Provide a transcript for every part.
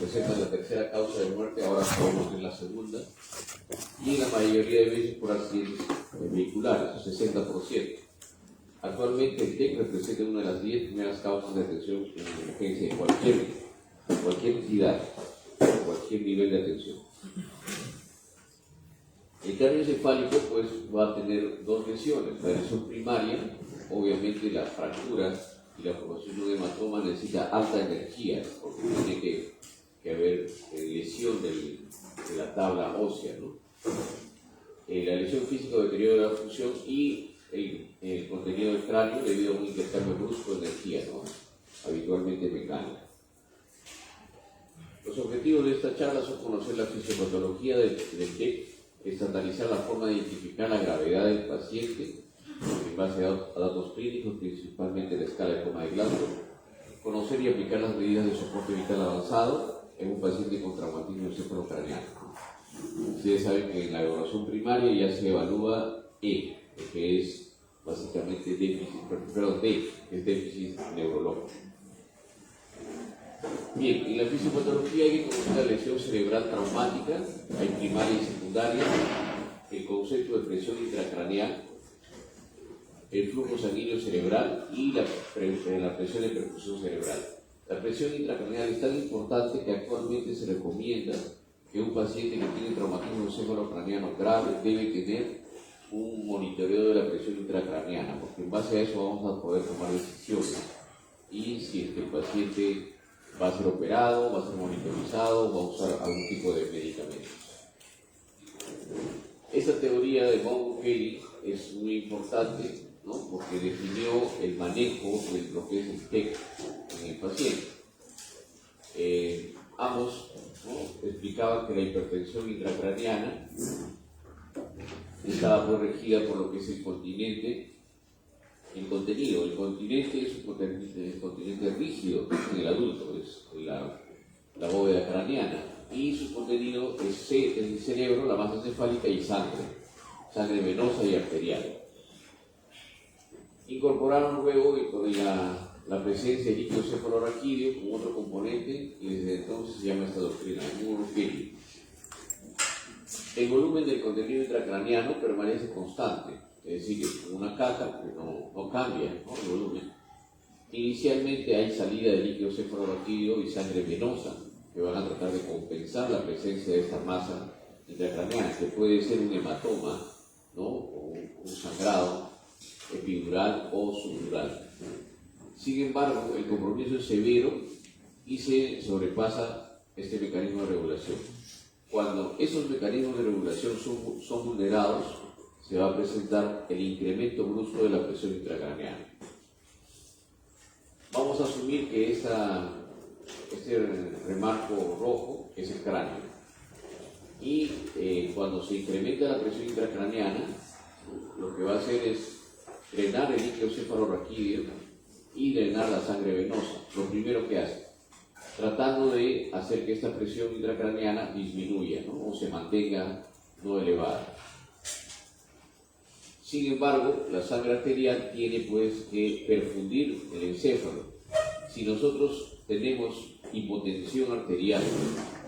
representan la tercera causa de muerte, ahora podemos ver la segunda, y en la mayoría de veces por accidentes vehiculares, 60%. Actualmente el TEC representa una de las 10 primeras causas de atención en emergencia de cualquier entidad, cualquier nivel de atención. El cráneo encefálico pues, va a tener dos lesiones. La lesión primaria, obviamente la fractura y la formación de un hematoma necesita alta energía, porque tiene que haber lesión de la tabla ósea, ¿no? La lesión física o deterioro de la función y el contenido del cráneo debido a un intercambio brusco de energía, ¿no? Habitualmente mecánica. Los objetivos de esta charla son conocer la fisiopatología del TEC, estandarizar la forma de identificar la gravedad del paciente en base a datos clínicos, principalmente la escala de coma de Glasgow, conocer y aplicar las medidas de soporte vital avanzado en un paciente con traumatismo encefalocraneano. Ustedes saben que en la evaluación primaria ya se evalúa E, que es básicamente déficit, perdón, D, que es déficit neurológico. Bien, en la fisiopatología hay que conocer la lesión cerebral traumática, hay primaria y secundaria, el concepto de presión intracraneal, el flujo sanguíneo cerebral y la presión de perfusión cerebral. La presión intracraneal es tan importante que actualmente se recomienda que un paciente que tiene traumatismo encefalocraneano grave debe tener un monitoreo de la presión intracraneana, porque en base a eso vamos a poder tomar decisiones. Y si el paciente va a ser operado, va a ser monitorizado, va a usar algún tipo de medicamentos. Esta teoría de Mongo-Kelly es muy importante, ¿no? Porque definió el manejo de lo que es el TEC en el paciente. Ambos, ¿no? Explicaban que la hipertensión intracraneana estaba pues regida por lo que es el continente. El contenido, el continente es un continente rígido en el adulto, es la bóveda craneana, y su contenido es el cerebro, la masa encefálica y sangre venosa y arterial. Incorporaron luego la presencia de líquido cefalorraquídeo como otro componente, y desde entonces se llama esta doctrina, Mongo-Kelly. El volumen del contenido intracraneano permanece constante, es decir, que como una caja que no cambia, ¿no? El volumen. Inicialmente hay salida de líquido cefalorraquídeo y sangre venosa, que van a tratar de compensar la presencia de esta masa intracraneana, que puede ser un hematoma, ¿no? O un sangrado epidural o subdural. Sin embargo, el compromiso es severo y se sobrepasa este mecanismo de regulación. Cuando esos mecanismos de regulación son vulnerados, se va a presentar el incremento brusco de la presión intracraneana. Vamos a asumir que este remarco rojo es el cráneo. Y cuando se incrementa la presión intracraneana, lo que va a hacer es drenar el líquido cefalorraquídeo y drenar la sangre venosa. Lo primero que hace, tratando de hacer que esta presión intracraneana disminuya, ¿no? O se mantenga no elevada. Sin embargo, la sangre arterial tiene pues que perfundir el encéfalo. Si nosotros tenemos hipotensión arterial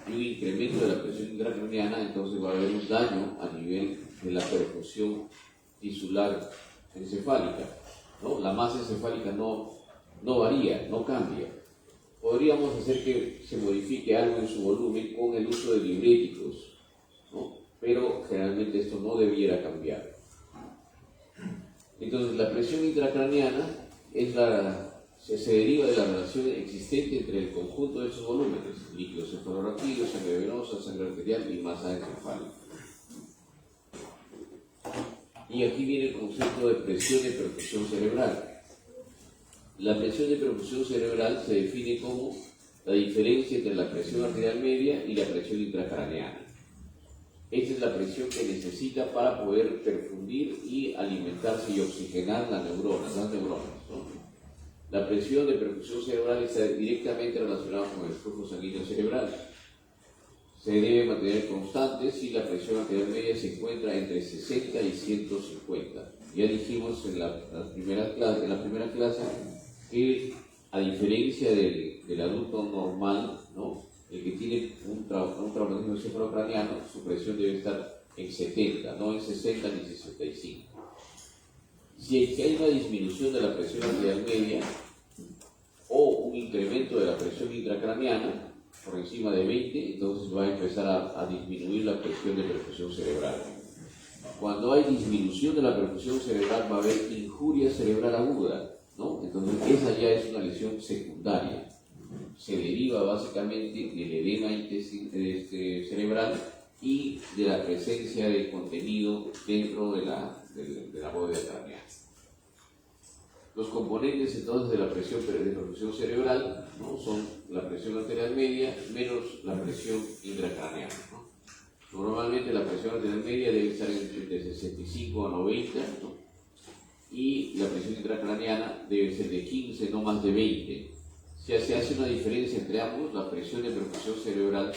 y un incremento de la presión intracraneana, entonces va a haber un daño a nivel de la perfusión tisular encefálica, ¿no? La masa encefálica no varía, no cambia. Podríamos hacer que se modifique algo en su volumen con el uso de diuréticos, ¿no? Pero generalmente esto no debiera cambiar. Entonces la presión intracraneana se deriva de la relación existente entre el conjunto de esos volúmenes, líquido cefalorraquídeo, sangre venosa, sangre arterial y masa encefálica. Y aquí viene el concepto de presión de perfusión cerebral. La presión de perfusión cerebral se define como la diferencia entre la presión arterial media y la presión intracraneana. Esta es la presión que necesita para poder perfundir y alimentarse y oxigenar las neuronas, ¿no? La presión de perfusión cerebral está directamente relacionada con el flujo sanguíneo cerebral. Se debe mantener constante si la presión arterial media se encuentra entre 60 y 150. Ya dijimos en la primera clase que a diferencia del adulto normal, ¿no? El que tiene un traumatismo encefalocraniano, su presión debe estar en 70, no en 60 ni 65. Si hay una disminución de la presión arterial media o un incremento de la presión intracraneana por encima de 20, entonces va a empezar a disminuir la presión de perfusión cerebral. Cuando hay disminución de la perfusión cerebral va a haber injuria cerebral aguda, ¿no? Entonces esa ya es una lesión secundaria. Se deriva básicamente del edema cerebral y de la presencia del contenido dentro de la bóveda craneal. Los componentes entonces de la presión de perfusión cerebral, ¿no?, son la presión arterial media menos la presión intracraneal, ¿no? Normalmente la presión arterial media debe estar entre 65 a 90, ¿no?, y la presión intracraneana debe ser de 15, no más de 20. Si se hace una diferencia entre ambos, la presión de perfusión cerebral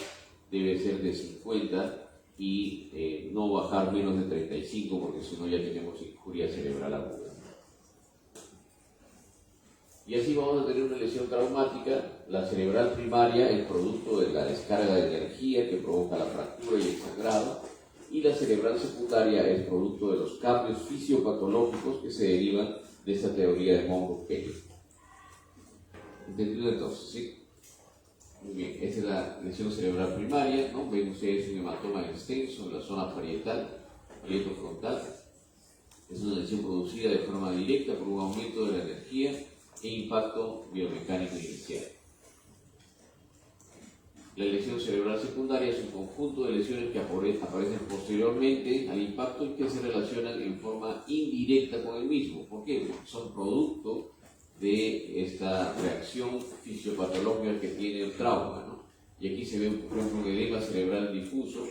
debe ser de 50 y no bajar menos de 35, porque si no ya tenemos injuria cerebral aguda. Y así vamos a tener una lesión traumática. La cerebral primaria es producto de la descarga de energía que provoca la fractura y el sangrado, y la cerebral secundaria es producto de los cambios fisiopatológicos que se derivan de esta teoría de Monro-Kelly. ¿Entendido entonces? ¿Sí? Muy bien, esta es la lesión cerebral primaria, ¿no? Ven ustedes un hematoma extenso en la zona parietal, parietofrontal. Es una lesión producida de forma directa por un aumento de la energía e impacto biomecánico inicial. La lesión cerebral secundaria es un conjunto de lesiones que aparecen posteriormente al impacto y que se relacionan en forma indirecta con el mismo. ¿Por qué? Porque son producto de esta reacción fisiopatológica que tiene el trauma, ¿no? Y aquí se ve, por ejemplo, un edema cerebral difuso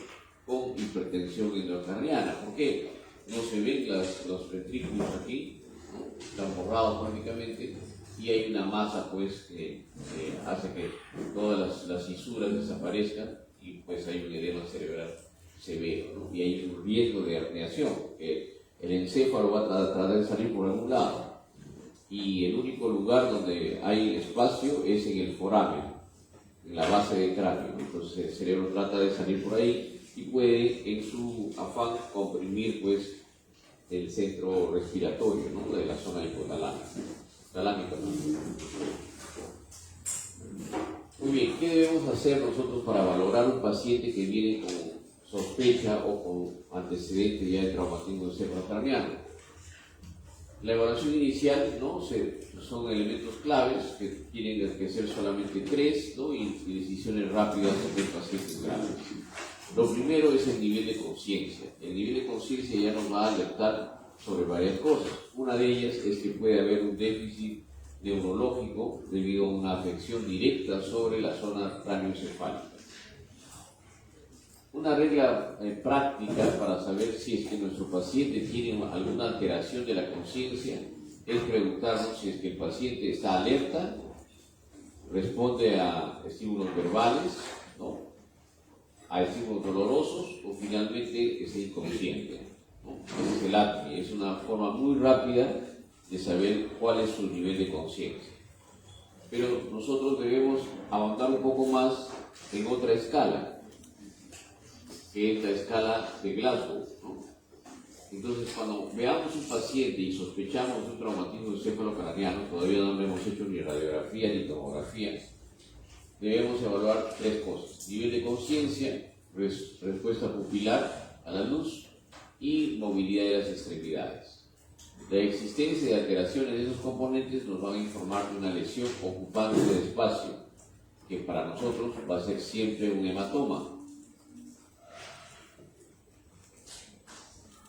con hipertensión endocardiana. ¿Por qué? No se ven los ventrículos aquí, ¿no? Están borrados prácticamente, y hay una masa pues que hace que todas las fisuras desaparezcan y pues hay un edema cerebral severo, ¿no? Y hay un riesgo de herniación, que el encéfalo va a tratar de salir por algún lado y el único lugar donde hay espacio es en el foramen, en la base del cráneo. Entonces el cerebro trata de salir por ahí y puede en su afán comprimir pues el centro respiratorio, ¿no?, de la zona hipotalámica. Muy bien, ¿qué debemos hacer nosotros para valorar un paciente que viene con sospecha o con antecedente ya de traumatismo encefalocraniano? La evaluación inicial, ¿no?, son elementos claves que tienen que ser solamente 3, ¿no?, y decisiones rápidas de pacientes graves. Lo primero es el nivel de conciencia. El nivel de conciencia ya nos va a alertar sobre varias cosas. Una de ellas es que puede haber un déficit neurológico debido a una afección directa sobre la zona craneoencefálica. Una regla práctica para saber si es que nuestro paciente tiene alguna alteración de la conciencia es preguntarnos si es que el paciente está alerta, responde a estímulos verbales, ¿no?, a estímulos dolorosos, o finalmente es inconsciente, ¿no? Ese es el ATMI, es una forma muy rápida de saber cuál es su nivel de conciencia. Pero nosotros debemos avanzar un poco más en otra escala, que es la escala de Glasgow, ¿no? Entonces, cuando veamos un paciente y sospechamos un traumatismo encefalocraniano, todavía no le hemos hecho ni radiografía ni tomografía, debemos evaluar 3 cosas: nivel de conciencia, respuesta pupilar a la luz y movilidad de las extremidades. La existencia de alteraciones de esos componentes nos van a informar de una lesión ocupante de espacio, que para nosotros va a ser siempre un hematoma.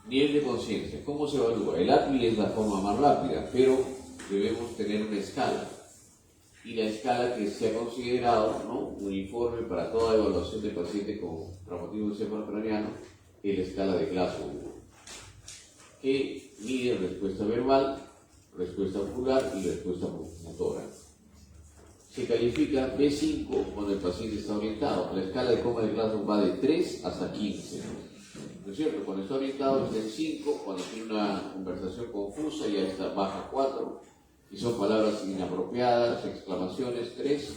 Nivel de conciencia, ¿cómo se evalúa? El ATMI es la forma más rápida, pero debemos tener una escala. Y la escala que se ha considerado, ¿no?, uniforme para toda evaluación de paciente con traumatismo encefalocraniano es la escala de Glasgow, que mide respuesta verbal, respuesta ocular y respuesta motora. Se califica B5 cuando el paciente está orientado. La escala de coma de Glasgow va de 3 hasta 15. ¿No es cierto? Cuando está orientado está en 5, cuando tiene una conversación confusa ya está baja 4, y son palabras inapropiadas, exclamaciones 3,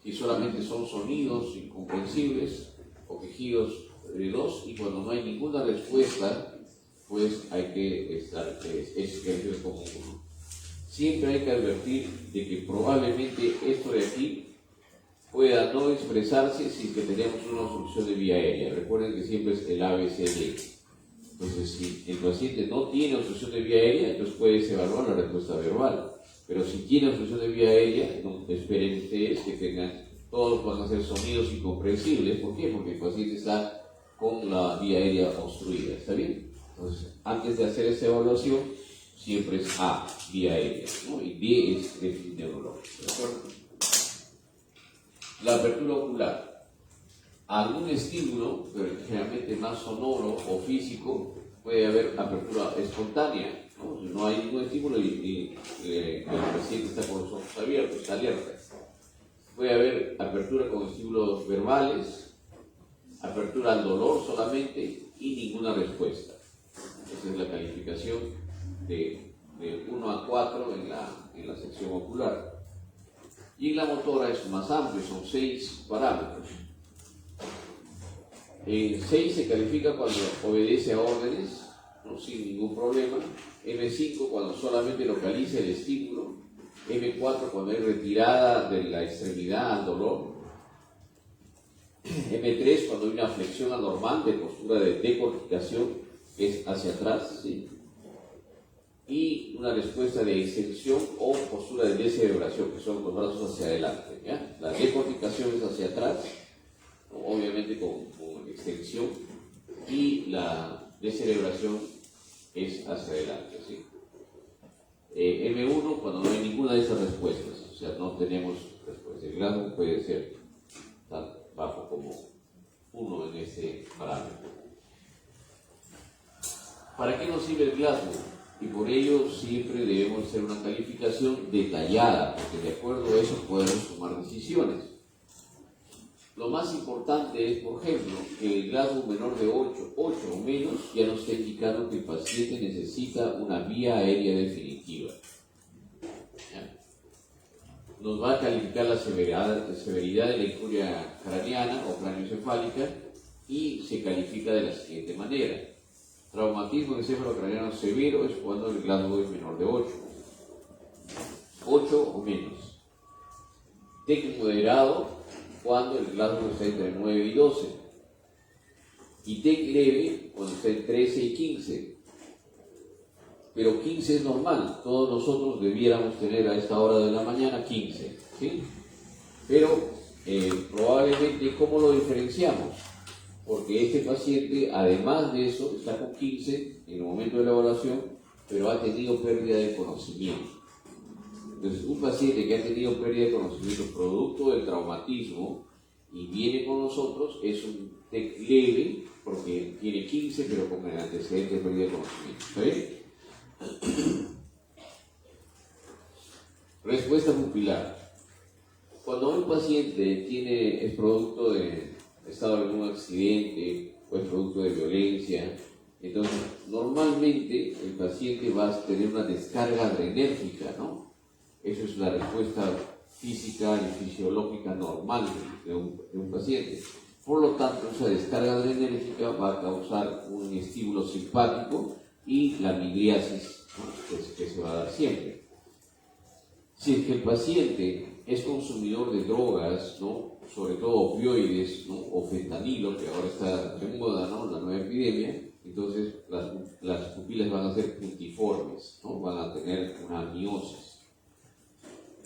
si solamente son sonidos incomprensibles o quejidos de dos, y cuando no hay ninguna respuesta, pues hay que estar, es como uno. Siempre hay que advertir de que probablemente esto de aquí pueda no expresarse si es que tenemos una obstrucción de vía aérea. Recuerden que siempre es el ABCD. Entonces, si el paciente no tiene obstrucción de vía aérea, entonces puedes evaluar la respuesta verbal. Pero si tiene obstrucción de vía aérea, no esperen ustedes que tengan, todos van a ser sonidos incomprensibles. ¿Por qué? Porque el paciente está con la vía aérea obstruida. ¿Está bien? Entonces, antes de hacer esa evaluación, siempre es A, vía aérea, ¿no? Y B es déficit neurológico. ¿De acuerdo? La apertura ocular. Algún estímulo, pero generalmente más sonoro o físico, puede haber apertura espontánea, ¿no? Si no hay ningún estímulo y el paciente está con los ojos abiertos, está alerta. Puede haber apertura con estímulos verbales, apertura al dolor solamente y ninguna respuesta. Esa es la calificación de 1 a 4 en la sección ocular. Y en la motora es más amplio, son 6 parámetros. En 6 se califica cuando obedece a órdenes, ¿no? Sin ningún problema. M5 cuando solamente localiza el estímulo. M4 cuando hay retirada de la extremidad al dolor. M3 cuando hay una flexión anormal de postura de decorticación, que es hacia atrás, ¿sí? Y una respuesta de extensión o postura de descerebración, que son los brazos hacia adelante, ¿ya? La decorticación es hacia atrás, obviamente con extensión, y la descerebración es hacia adelante, ¿sí? M1 cuando no hay ninguna de esas respuestas, o sea, no tenemos respuesta. El Glasgow puede ser tan bajo como 1 en este parámetro. ¿Para qué nos sirve el Glasgow? Y por ello siempre debemos hacer una calificación detallada, porque de acuerdo a eso podemos tomar decisiones. Lo más importante es, por ejemplo, que el Glasgow menor de 8 o menos ya nos está indicando que el paciente necesita una vía aérea definitiva. ¿Ya? Nos va a calificar la severidad de la injuria craneana o craneoencefálica y se califica de la siguiente manera. Traumatismo encefalocraneano severo es cuando el Glasgow es menor de 8 o menos. TEC moderado cuando el Glasgow está entre 9 y 12. Y TEC leve cuando está en 13 y 15. Pero 15 es normal, todos nosotros debiéramos tener a esta hora de la mañana 15, ¿sí? Pero probablemente, ¿cómo lo diferenciamos? Porque este paciente, además de eso, está con 15 en el momento de la evaluación, pero ha tenido pérdida de conocimiento. Entonces, un paciente que ha tenido pérdida de conocimiento producto del traumatismo y viene con nosotros, es un TEC leve, porque tiene 15, pero con el antecedente de pérdida de conocimiento. ¿Está bien? Respuesta pupilar. Cuando un paciente es producto de estado de algún accidente o es producto de violencia, entonces normalmente el paciente va a tener una descarga adrenérgica, ¿no? Eso es la respuesta física y fisiológica normal de un paciente. Por lo tanto, esa descarga adrenérgica va a causar un estímulo simpático y la midriasis, ¿no? que se va a dar siempre. Si es que el paciente es consumidor de drogas, ¿no? Sobre todo opioides, ¿no? O fentanilo, que ahora está de moda, ¿no? La nueva epidemia, entonces las pupilas van a ser puntiformes, ¿no? Van a tener una miosis.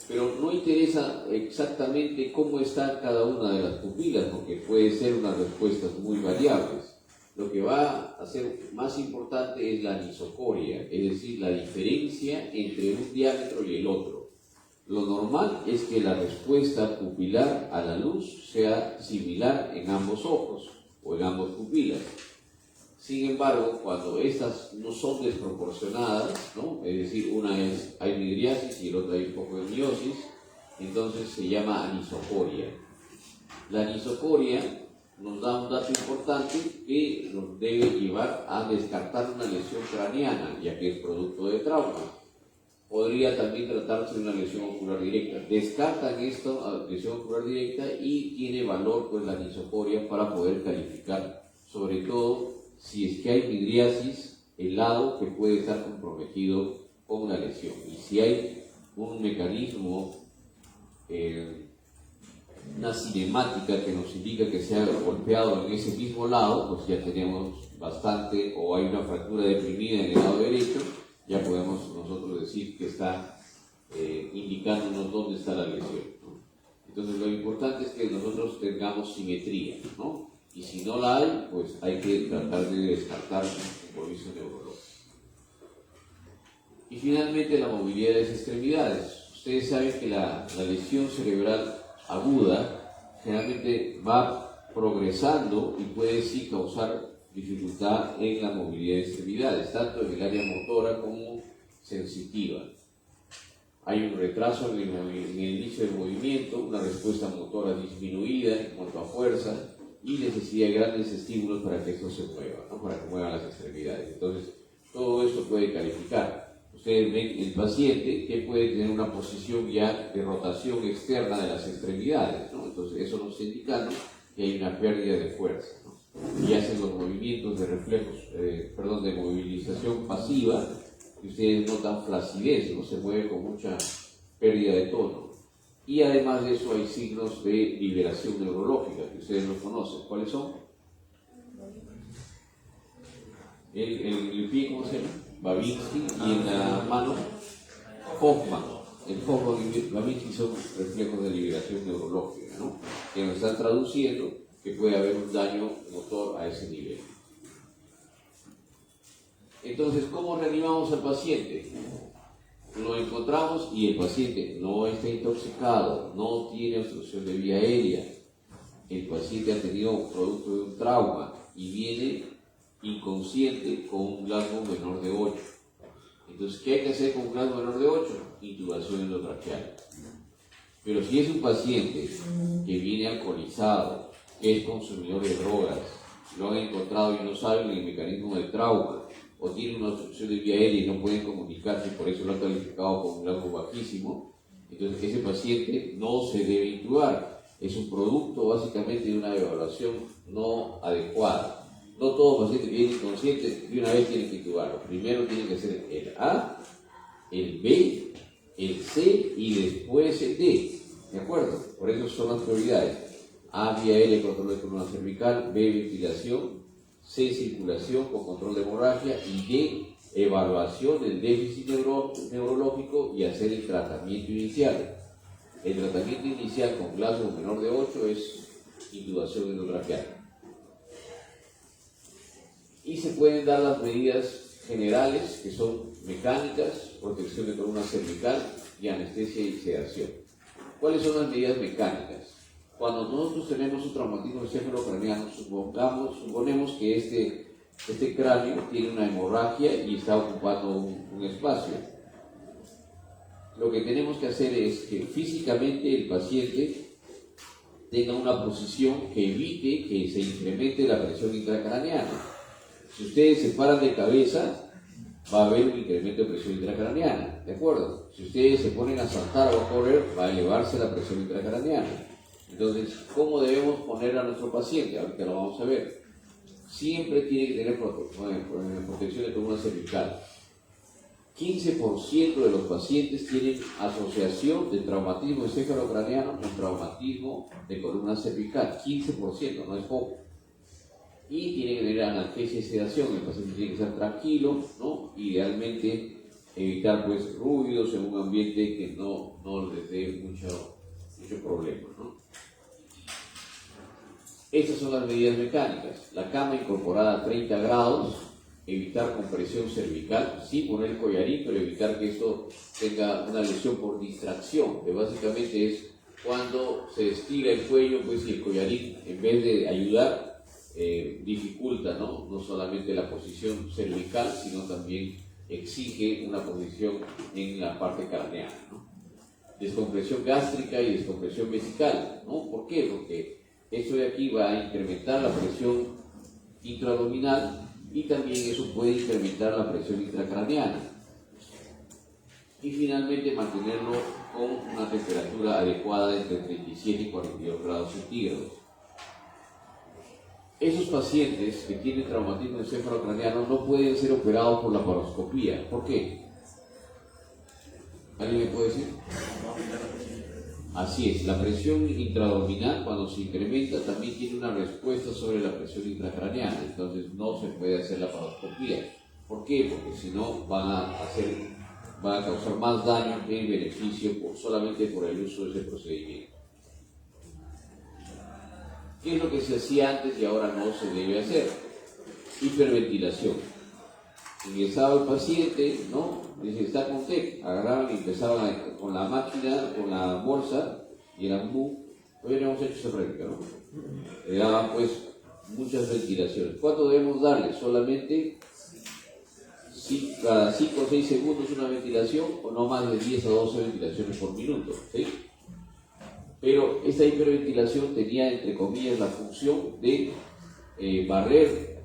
Pero no interesa exactamente cómo está cada una de las pupilas, porque puede ser unas respuestas muy variables. Lo que va a ser más importante es la anisocoria, es decir, la diferencia entre un diámetro y el otro. Lo normal es que la respuesta pupilar a la luz sea similar en ambos ojos o en ambas pupilas. Sin embargo, cuando estas no son desproporcionadas, ¿no? Es decir, hay midriasis y el otro hay un poco de miosis, entonces se llama anisocoria. La anisocoria nos da un dato importante que nos debe llevar a descartar una lesión craneana, ya que es producto de trauma. podría también tratarse de una lesión ocular directa. Descartan esto, lesión ocular directa, y tiene valor pues la anisocoria para poder calificar, sobre todo si es que hay midriasis, el lado que puede estar comprometido con una lesión. Y si hay un mecanismo, una cinemática que nos indica que se ha golpeado en ese mismo lado, pues ya tenemos bastante, o hay una fractura deprimida en el lado derecho, ya podemos nosotros decir que está indicándonos dónde está la lesión, ¿no? Entonces lo importante es que nosotros tengamos simetría, ¿no? Y si no la hay, pues hay que tratar de descartar un compromiso neurológico. Y finalmente la movilidad de las extremidades. Ustedes saben que la lesión cerebral aguda generalmente va progresando y puede sí causar dificultad en la movilidad de extremidades, tanto en el área motora como sensitiva. Hay un retraso en el inicio del movimiento, una respuesta motora disminuida en cuanto a fuerza y necesidad de grandes estímulos para que esto se mueva, ¿no? Para que muevan las extremidades. Entonces, todo esto puede calificar. Ustedes ven el paciente que puede tener una posición ya de rotación externa de las extremidades, ¿no? Entonces, eso nos está indicando que hay una pérdida de fuerza, ¿no? Y hacen los movimientos de reflejos, de movilización pasiva, y ustedes notan flacidez, no se mueve con mucha pérdida de tono. Y además de eso hay signos de liberación neurológica, que ustedes los conocen. ¿Cuáles son? El pie, ¿cómo se llama? Babinski, y en la mano, Hoffman. El Hoffman y Babinski son reflejos de liberación neurológica, ¿no? Que nos están traduciendo que puede haber un daño motor a ese nivel. Entonces, ¿cómo reanimamos al paciente? Lo encontramos y el paciente no está intoxicado, no tiene obstrucción de vía aérea, el paciente ha tenido producto de un trauma y viene inconsciente con un glasmo menor de 8. Entonces, ¿qué hay que hacer con un glasmo menor de 8? Intubación endotraqueal. Pero si es un paciente que viene alcoholizado, que es consumidor de drogas, lo han encontrado y no saben el mecanismo del trauma, o tiene una obstrucción de vía aérea y no pueden comunicarse, por eso lo han calificado como un glasmo bajísimo, entonces ese paciente no se debe intubar. Es un producto básicamente de una evaluación no adecuada. No todo paciente que viene inconsciente de una vez tiene que intubarlo. Primero tiene que ser el A, el B, el C y después el D. ¿De acuerdo? Por eso son las prioridades. A, vía aérea, control de columna cervical; B, ventilación; C, circulación con control de hemorragia; y D, evaluación del déficit neurológico y hacer el tratamiento inicial. El tratamiento inicial con glasmo menor de 8 es intubación endotraqueal. Y se pueden dar las medidas generales, que son mecánicas, protección de columna cervical y anestesia y sedación. ¿Cuáles son las medidas mecánicas? Cuando nosotros tenemos un traumatismo encefalocraneano, suponemos que este cráneo tiene una hemorragia y está ocupando un espacio. Lo que tenemos que hacer es que físicamente el paciente tenga una posición que evite que se incremente la presión intracraneana. Si ustedes se paran de cabeza, va a haber un incremento de presión intracraneana, ¿de acuerdo? Si ustedes se ponen a saltar o a correr, va a elevarse la presión intracraneana. Entonces, ¿cómo debemos poner a nuestro paciente? Ahorita lo vamos a ver. Siempre tiene que tener protección de columna cervical. 15% de los pacientes tienen asociación de traumatismo encefalocraneano con traumatismo de columna cervical. 15%, no es poco. Y tiene que tener analgesia y sedación. El paciente tiene que estar tranquilo, ¿no? Idealmente evitar pues ruidos en un ambiente que no les dé mucho problema, ¿no? Estas son las medidas mecánicas. La cama incorporada a 30 grados, evitar compresión cervical, sí poner el collarín, pero evitar que esto tenga una lesión por distracción, que básicamente es cuando se estira el cuello, pues, y el collarín, en vez de ayudar, dificulta, ¿no? No solamente la posición cervical, sino también exige una posición en la parte craneana, ¿no? Descompresión gástrica y descompresión vesical, ¿no? ¿Por qué? Porque esto de aquí va a incrementar la presión intraabdominal y también eso puede incrementar la presión intracraneana. y finalmente mantenerlo con una temperatura adecuada entre 37 y 42 grados centígrados. Esos pacientes que tienen traumatismo encefalocraneano no pueden ser operados por laparoscopía. ¿Por qué? ¿Alguien me puede decir? Así es, la presión intraabdominal cuando se incrementa también tiene una respuesta sobre la presión intracraneana, entonces no se puede hacer laparoscopía. ¿Por qué? Porque si no van a causar más daño que beneficio solamente por el uso de ese procedimiento. ¿Qué es lo que se hacía antes y ahora no se debe hacer? Hiperventilación. Ingresaba el paciente, ¿no? Dice, está con TEC. Agarraban y empezaban con la máquina, con la bolsa, y eran todavía no hemos hecho esa práctica, ¿no? Le daban pues muchas ventilaciones. ¿Cuánto debemos darle? Solamente cada 5 o 6 segundos una ventilación, o no más de 10 a 12 ventilaciones por minuto, ¿sí? Pero esta hiperventilación tenía, entre comillas, la función de barrer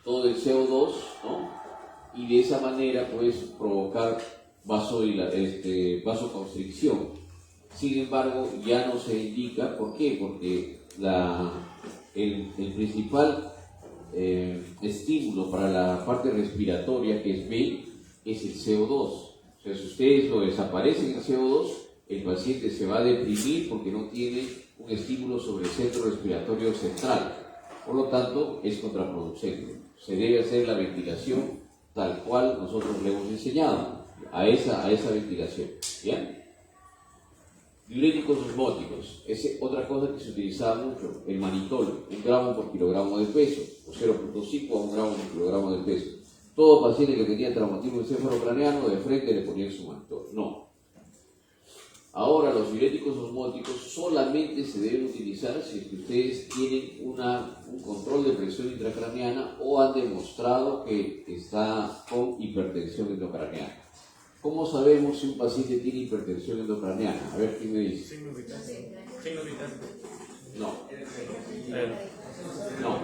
todo el CO2, ¿no? Y de esa manera, pues, provocar vasoconstricción. Sin embargo, ya no se indica. ¿Por qué? Porque el principal estímulo para la parte respiratoria, que es B, es el CO2. O sea, si ustedes lo desaparecen el CO2, el paciente se va a deprimir porque no tiene un estímulo sobre el centro respiratorio central. Por lo tanto, es contraproducente. Se debe hacer la ventilación tal cual nosotros le hemos enseñado, a esa ventilación. ¿Bien? Diuréticos osmóticos, es otra cosa que se utilizaba mucho, el manitol, 1 gramo por kilogramo de peso, o 0.5 a 1 gramo por kilogramo de peso. Todo paciente que tenía traumatismo encefalocraneano de frente le ponía su manitol. No. Ahora los diuréticos osmóticos solamente se deben utilizar si es que ustedes tienen un control de presión intracraneana o han demostrado que está con hipertensión endocraneana. ¿Cómo sabemos si un paciente tiene hipertensión endocraneana? A ver, ¿quién me dice? Signo vital. Signo vital. No. No.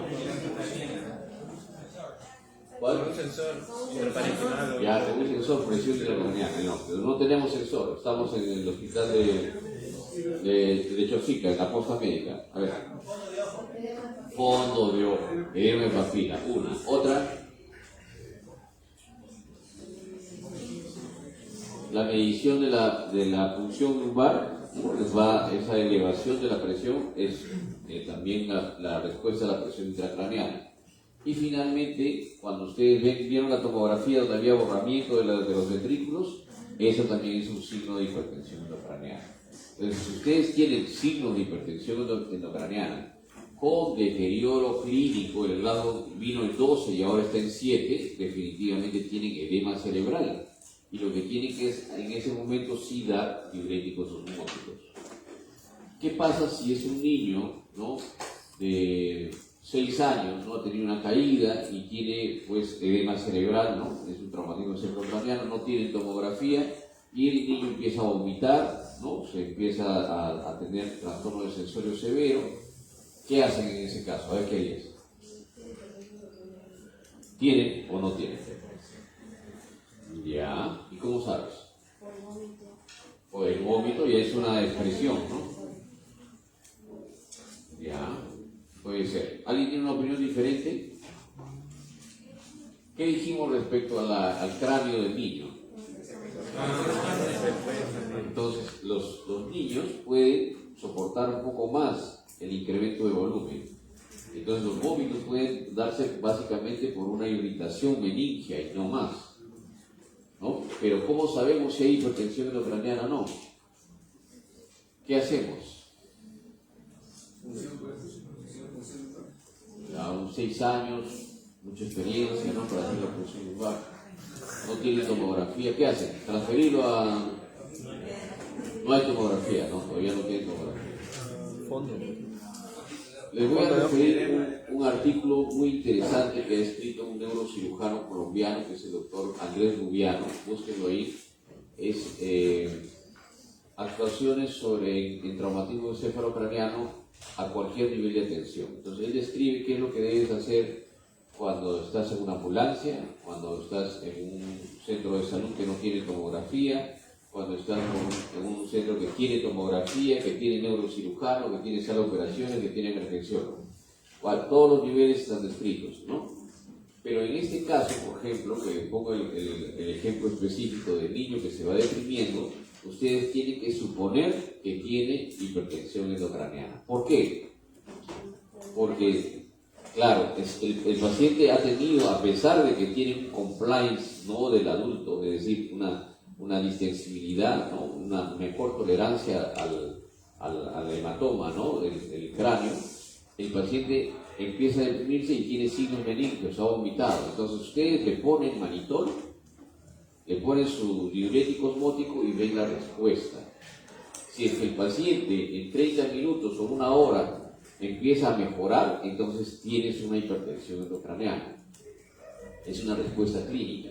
¿Cuál? Un sensor intraparenquimal. Ya, un sensor presión intracraneana. No, pero no tenemos sensor. Estamos en el hospital de Chosica, en la posta médica. A ver. Fondo de ojo, edema de papila. Una. Otra. La medición de la punción lumbar, esa elevación de la presión es también la respuesta a la presión intracraneana. Y finalmente, cuando ustedes vieron la tomografía donde había borramiento de los ventrículos, eso también es un signo de hipertensión endocraneana. Entonces, si ustedes tienen signos de hipertensión endocraneana con deterioro clínico, el grado vino en 12 y ahora está en 7, definitivamente tienen edema cerebral. Y lo que tienen que es, en ese momento, sí dar diuréticos osmóticos. ¿Qué pasa si es un niño, ¿no?, de 6 años, ¿no?, ha tenido una caída y tiene, pues, edema cerebral, ¿no?, es un traumatismo encefalocraneano, no tiene tomografía y el niño empieza a vomitar, ¿no?, se empieza a tener trastorno de sensorio severo? ¿Qué hacen en ese caso? A ver qué harías. ¿Tienen o no tienen? Ya, ¿y cómo sabes? Por el vómito. Por el vómito ya es una expresión, ¿no? Ya, puede ser. ¿Alguien tiene una opinión diferente? ¿Qué dijimos respecto al cráneo del niño? Entonces, los niños pueden soportar un poco más el incremento de volumen. Entonces, los vómitos pueden darse básicamente por una irritación meningia y no más, ¿no? Pero ¿cómo sabemos si hay hipertensión endocraneana o no? ¿Qué hacemos? A unos 6 años, mucha experiencia, ¿no?, para hacer la punción lumbar. No tiene tomografía, ¿qué hacen? Transferirlo a... No hay tomografía, ¿no? Todavía no tiene tomografía. Fondo. Les voy a referir un artículo muy interesante que ha escrito un neurocirujano colombiano, que es el doctor Andrés Rubiano. Búsquenlo ahí. Es actuaciones sobre el traumatismo encefalocraneano a cualquier nivel de atención. Entonces él describe qué es lo que debes hacer cuando estás en una ambulancia, cuando estás en un centro de salud que no tiene tomografía, cuando estás en un centro que tiene tomografía, que tiene neurocirujano, que tiene sala de operaciones, que tiene emergenciólogo. Todos los niveles están descritos, ¿no? Pero en este caso, por ejemplo, que pongo el ejemplo específico del niño que se va deprimiendo, ustedes tienen que suponer que tiene hipertensión endocraneana. ¿Por qué? Porque, claro, el paciente ha tenido, a pesar de que tiene un compliance, ¿no?, del adulto, es decir, una distensibilidad, ¿no?, una mejor tolerancia al hematoma, ¿no?, del cráneo, el paciente empieza a deprimirse y tiene signos benignos, ha vomitado. Entonces ustedes le ponen manitol, le ponen su diurético osmótico y ven la respuesta. Si es que el paciente en 30 minutos o una hora empieza a mejorar, entonces tienes una hipertensión endocraneana. Es una respuesta clínica.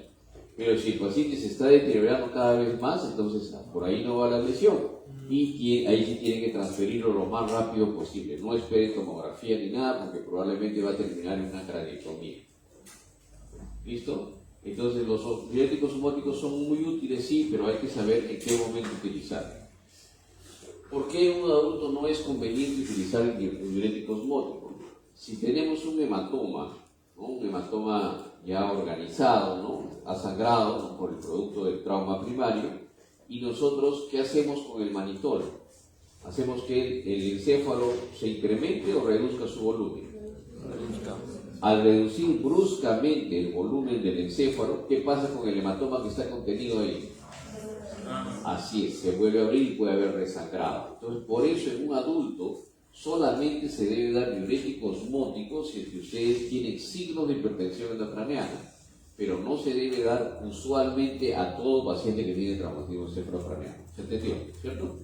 Pero si el paciente se está deteriorando cada vez más, entonces por ahí no va la lesión. Y ahí sí tiene que transferirlo lo más rápido posible. No espere tomografía ni nada, porque probablemente va a terminar en una craneotomía. ¿Listo? Entonces los diuréticos osmóticos son muy útiles, sí, pero hay que saber en qué momento utilizar. ¿Por qué en un adulto no es conveniente utilizar el diurético osmótico? Si tenemos un hematoma, ¿no?, un hematoma ya organizado, ¿no?, ha sangrado, ¿no?, por el producto del trauma primario, y nosotros, ¿qué hacemos con el manitol? Hacemos que el encéfalo se incremente o reduzca su volumen. Al reducir bruscamente el volumen del encéfalo, ¿qué pasa con el hematoma que está contenido ahí? Así es, se vuelve a abrir y puede haber resangrado. Entonces, por eso en un adulto solamente se debe dar diurético osmótico si es que ustedes tienen signos de hipertensión endocraneana, pero no se debe dar usualmente a todo paciente que tiene traumatismo encefalocraneano. ¿Se entendió? ¿Cierto?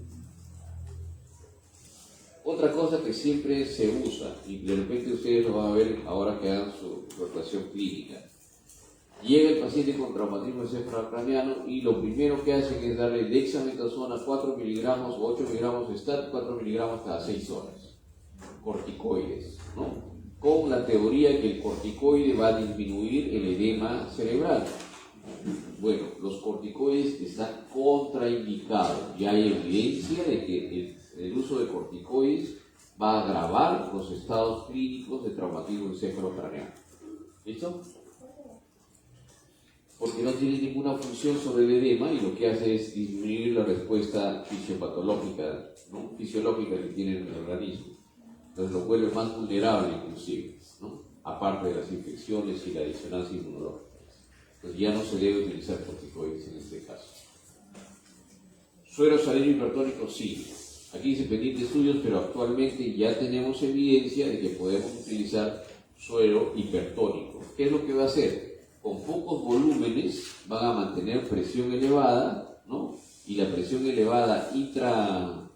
Otra cosa que siempre se usa, y de repente ustedes lo van a ver ahora que hagan su rotación clínica. Llega el paciente con traumatismo encefalocraneano y lo primero que hacen es darle dexametasona 4 miligramos o 8 miligramos de stat, 4 miligramos cada 6 horas. Corticoides, ¿no?, con la teoría que el corticoide va a disminuir el edema cerebral. Bueno, los corticoides están contraindicados. Ya hay evidencia de que el uso de corticoides va a agravar los estados clínicos de traumatismo encefalocraneano. ¿Listo? Porque no tiene ninguna función sobre el edema y lo que hace es disminuir la respuesta fisiopatológica, ¿no?, fisiológica que tiene el organismo. Entonces lo vuelve más vulnerable inclusive, ¿no?, aparte de las infecciones y la disonancia inmunológica. Entonces ya no se debe utilizar corticoides en este caso. Suero salino hipertónico, sí. Aquí dice pendiente estudios, pero actualmente ya tenemos evidencia de que podemos utilizar suero hipertónico. ¿Qué es lo que va a hacer? Con pocos volúmenes van a mantener presión elevada, ¿no?, y la presión elevada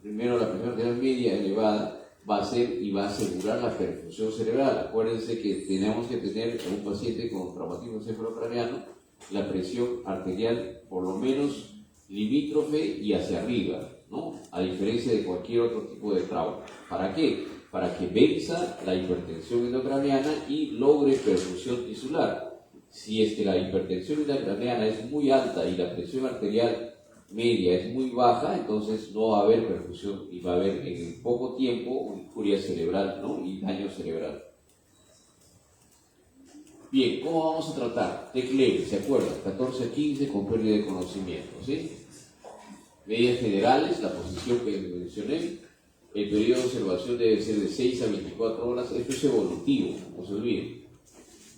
primero la presión arterial media elevada, va a hacer y va a asegurar la perfusión cerebral. Acuérdense que tenemos que tener en un paciente con traumatismo encefalocraneano la presión arterial por lo menos limítrofe y hacia arriba, ¿no?, a diferencia de cualquier otro tipo de trauma. ¿Para qué? Para que venza la hipertensión endocraneana y logre perfusión tisular. Si es que la hipertensión endocraneana es muy alta y la presión arterial media es muy baja, entonces no va a haber perfusión y va a haber en poco tiempo una injuria cerebral, ¿no?, y daño cerebral. Bien, ¿cómo vamos a tratar? TEC leve, ¿se acuerdan? 14 a 15 con pérdida de conocimiento, ¿sí? Medidas generales, la posición que les mencioné, el periodo de observación debe ser de 6 a 24 horas, esto es evolutivo, no se olviden.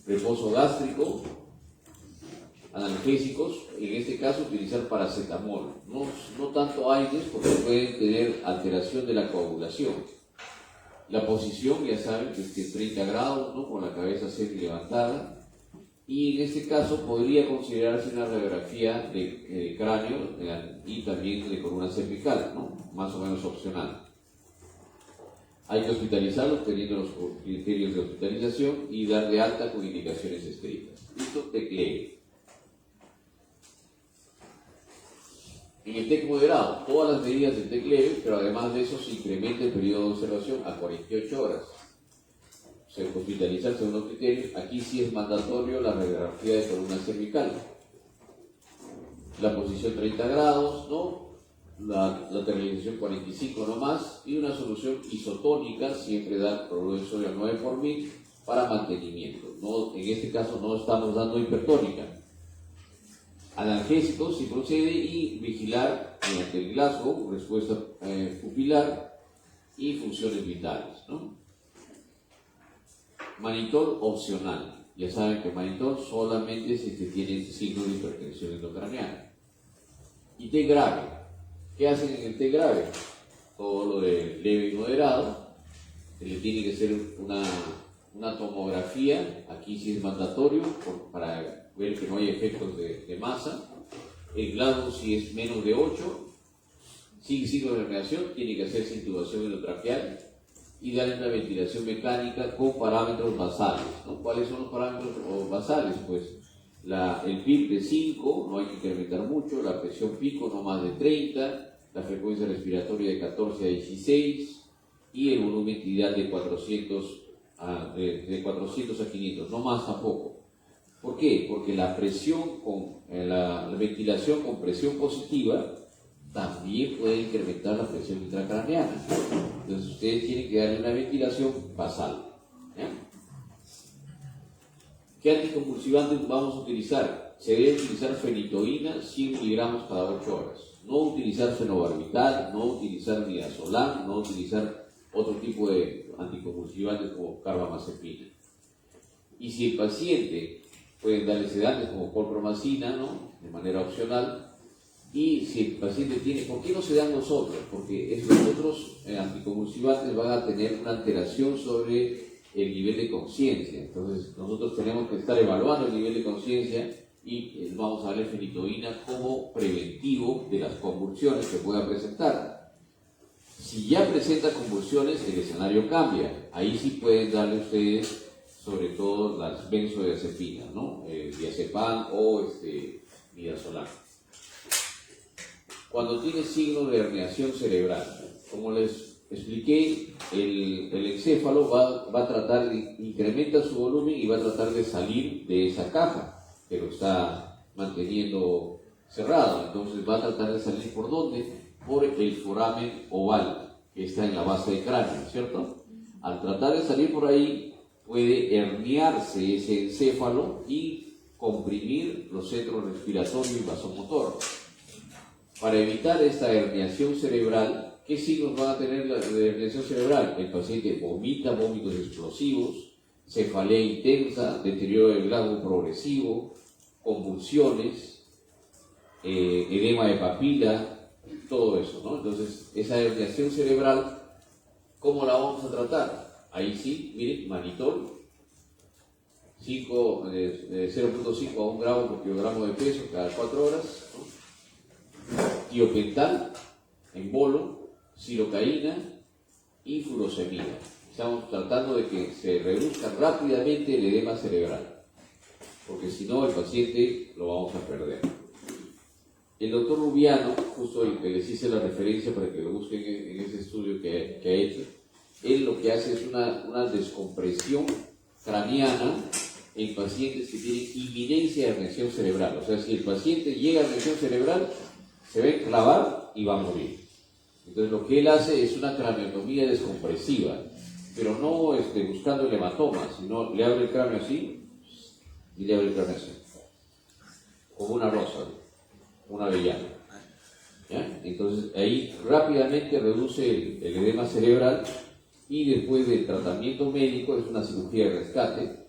Reposo gástrico, analgésicos, en este caso utilizar paracetamol, no tanto AINES porque pueden tener alteración de la coagulación. La posición, ya saben, que es que 30 grados, ¿no?, con la cabeza semi levantada, y en este caso podría considerarse una radiografía de cráneo y también de columna cervical, ¿no?, más o menos opcional. Hay que hospitalizarlos teniendo los criterios de hospitalización y dar de alta con indicaciones escritas. Listo, TEC leve. En el TEC moderado, todas las medidas del TEC leve, pero además de eso se incrementa el periodo de observación a 48 horas. hospitalizarse según los criterios, aquí sí es mandatorio la radiografía de columna cervical. La posición 30 grados, ¿no? La lateralización 45 no más, y una solución isotónica, siempre da cloruro de sodio 9 por mil para mantenimiento. No, en este caso no estamos dando hipertónica. Analgésicos si procede y vigilar mediante el Glasgow, respuesta pupilar y funciones vitales, ¿no? Manitol opcional. Ya saben que manitol solamente si tienen signo de hipertensión endocraniana. Y té grave. ¿Qué hacen en el té grave? Todo lo de leve y moderado. Se le tiene que hacer una tomografía. Aquí sí es mandatorio para ver que no hay efectos de masa. El Glasgow si es menos de 8. Sin signo de herniación, tiene que hacerse intubación endotraqueal y darle una ventilación mecánica con parámetros basales, ¿no? ¿Cuáles son los parámetros basales? Pues el PIB de 5, no hay que incrementar mucho, la presión pico no más de 30, la frecuencia respiratoria de 14 a 16 y el volumen tidal de 400 a 500, no más tampoco. ¿Por qué? Porque la presión la ventilación con presión positiva también puede incrementar la presión intracraneana. Entonces ustedes tienen que darle una ventilación basal. ¿Ya? ¿Qué anticonvulsivantes vamos a utilizar? Se debe utilizar fenitoína 100 miligramos cada 8 horas. No utilizar fenobarbital, no utilizar midazolam, no utilizar otro tipo de anticonvulsivantes como carbamazepina. Y si el paciente, pueden darle sedantes como colpromacina, ¿no? De manera opcional. Y si el paciente tiene, ¿por qué no se dan los otros? Porque los otros anticonvulsivantes van a tener una alteración sobre el nivel de conciencia. Entonces nosotros tenemos que estar evaluando el nivel de conciencia y vamos a darle fenitoína como preventivo de las convulsiones que pueda presentar. Si ya presenta convulsiones, el escenario cambia. Ahí sí pueden darle ustedes sobre todo las benzodiazepinas, ¿no? Diazepam o midazolam. Cuando tiene signos de herniación cerebral, como les expliqué, el encéfalo va a tratar de incrementar su volumen y va a tratar de salir de esa caja, que lo está manteniendo cerrado. Entonces va a tratar de salir ¿por dónde? Por el foramen oval, que está en la base del cráneo, ¿cierto? Al tratar de salir por ahí, puede herniarse ese encéfalo y comprimir los centros respiratorio y vasomotor. Para evitar esta herniación cerebral, ¿qué signos va a tener la herniación cerebral? El paciente vomita, vómitos explosivos, cefalea intensa, deterioro del Glasgow progresivo, convulsiones, edema de papila, todo eso, ¿no? Entonces, esa herniación cerebral, ¿cómo la vamos a tratar? Ahí sí, miren, manitol, 0.5 a 1 gramo por kilogramo de peso cada 4 horas, ¿no? Tiopental en bolo, silocaína y furosemida. Estamos tratando de que se reduzca rápidamente el edema cerebral, porque si no el paciente lo vamos a perder. El doctor Rubiano, justo el que les hice la referencia para que lo busquen en ese estudio que ha hecho, él lo que hace es una descompresión craneana en pacientes que tienen inminencia de herniación cerebral. O sea, si el paciente llega a herniación cerebral, se va a clavar y va a morir. Entonces lo que él hace es una craneotomía descompresiva, pero no buscando el hematoma, sino le abre el cráneo así y le abre el cráneo así, como una rosa, una avellana. ¿Ya? Entonces ahí rápidamente reduce el edema cerebral y después del tratamiento médico, es una cirugía de rescate,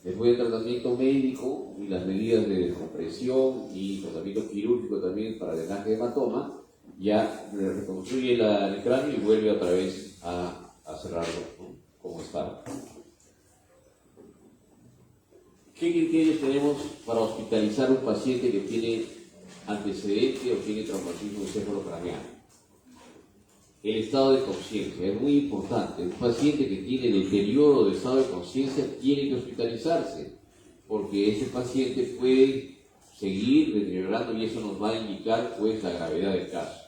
después del tratamiento médico y las medidas de descompresión y tratamiento quirúrgico también para drenaje de hematoma, ya reconstruye el cráneo y vuelve otra vez a cerrarlo, ¿no? Como estaba. ¿Qué criterios tenemos para hospitalizar a un paciente que tiene antecedente o tiene traumatismo encefalocraneano? El estado de conciencia es muy importante. Un paciente que tiene deterioro de estado de conciencia tiene que hospitalizarse, porque ese paciente puede seguir deteriorando y eso nos va a indicar pues la gravedad del caso.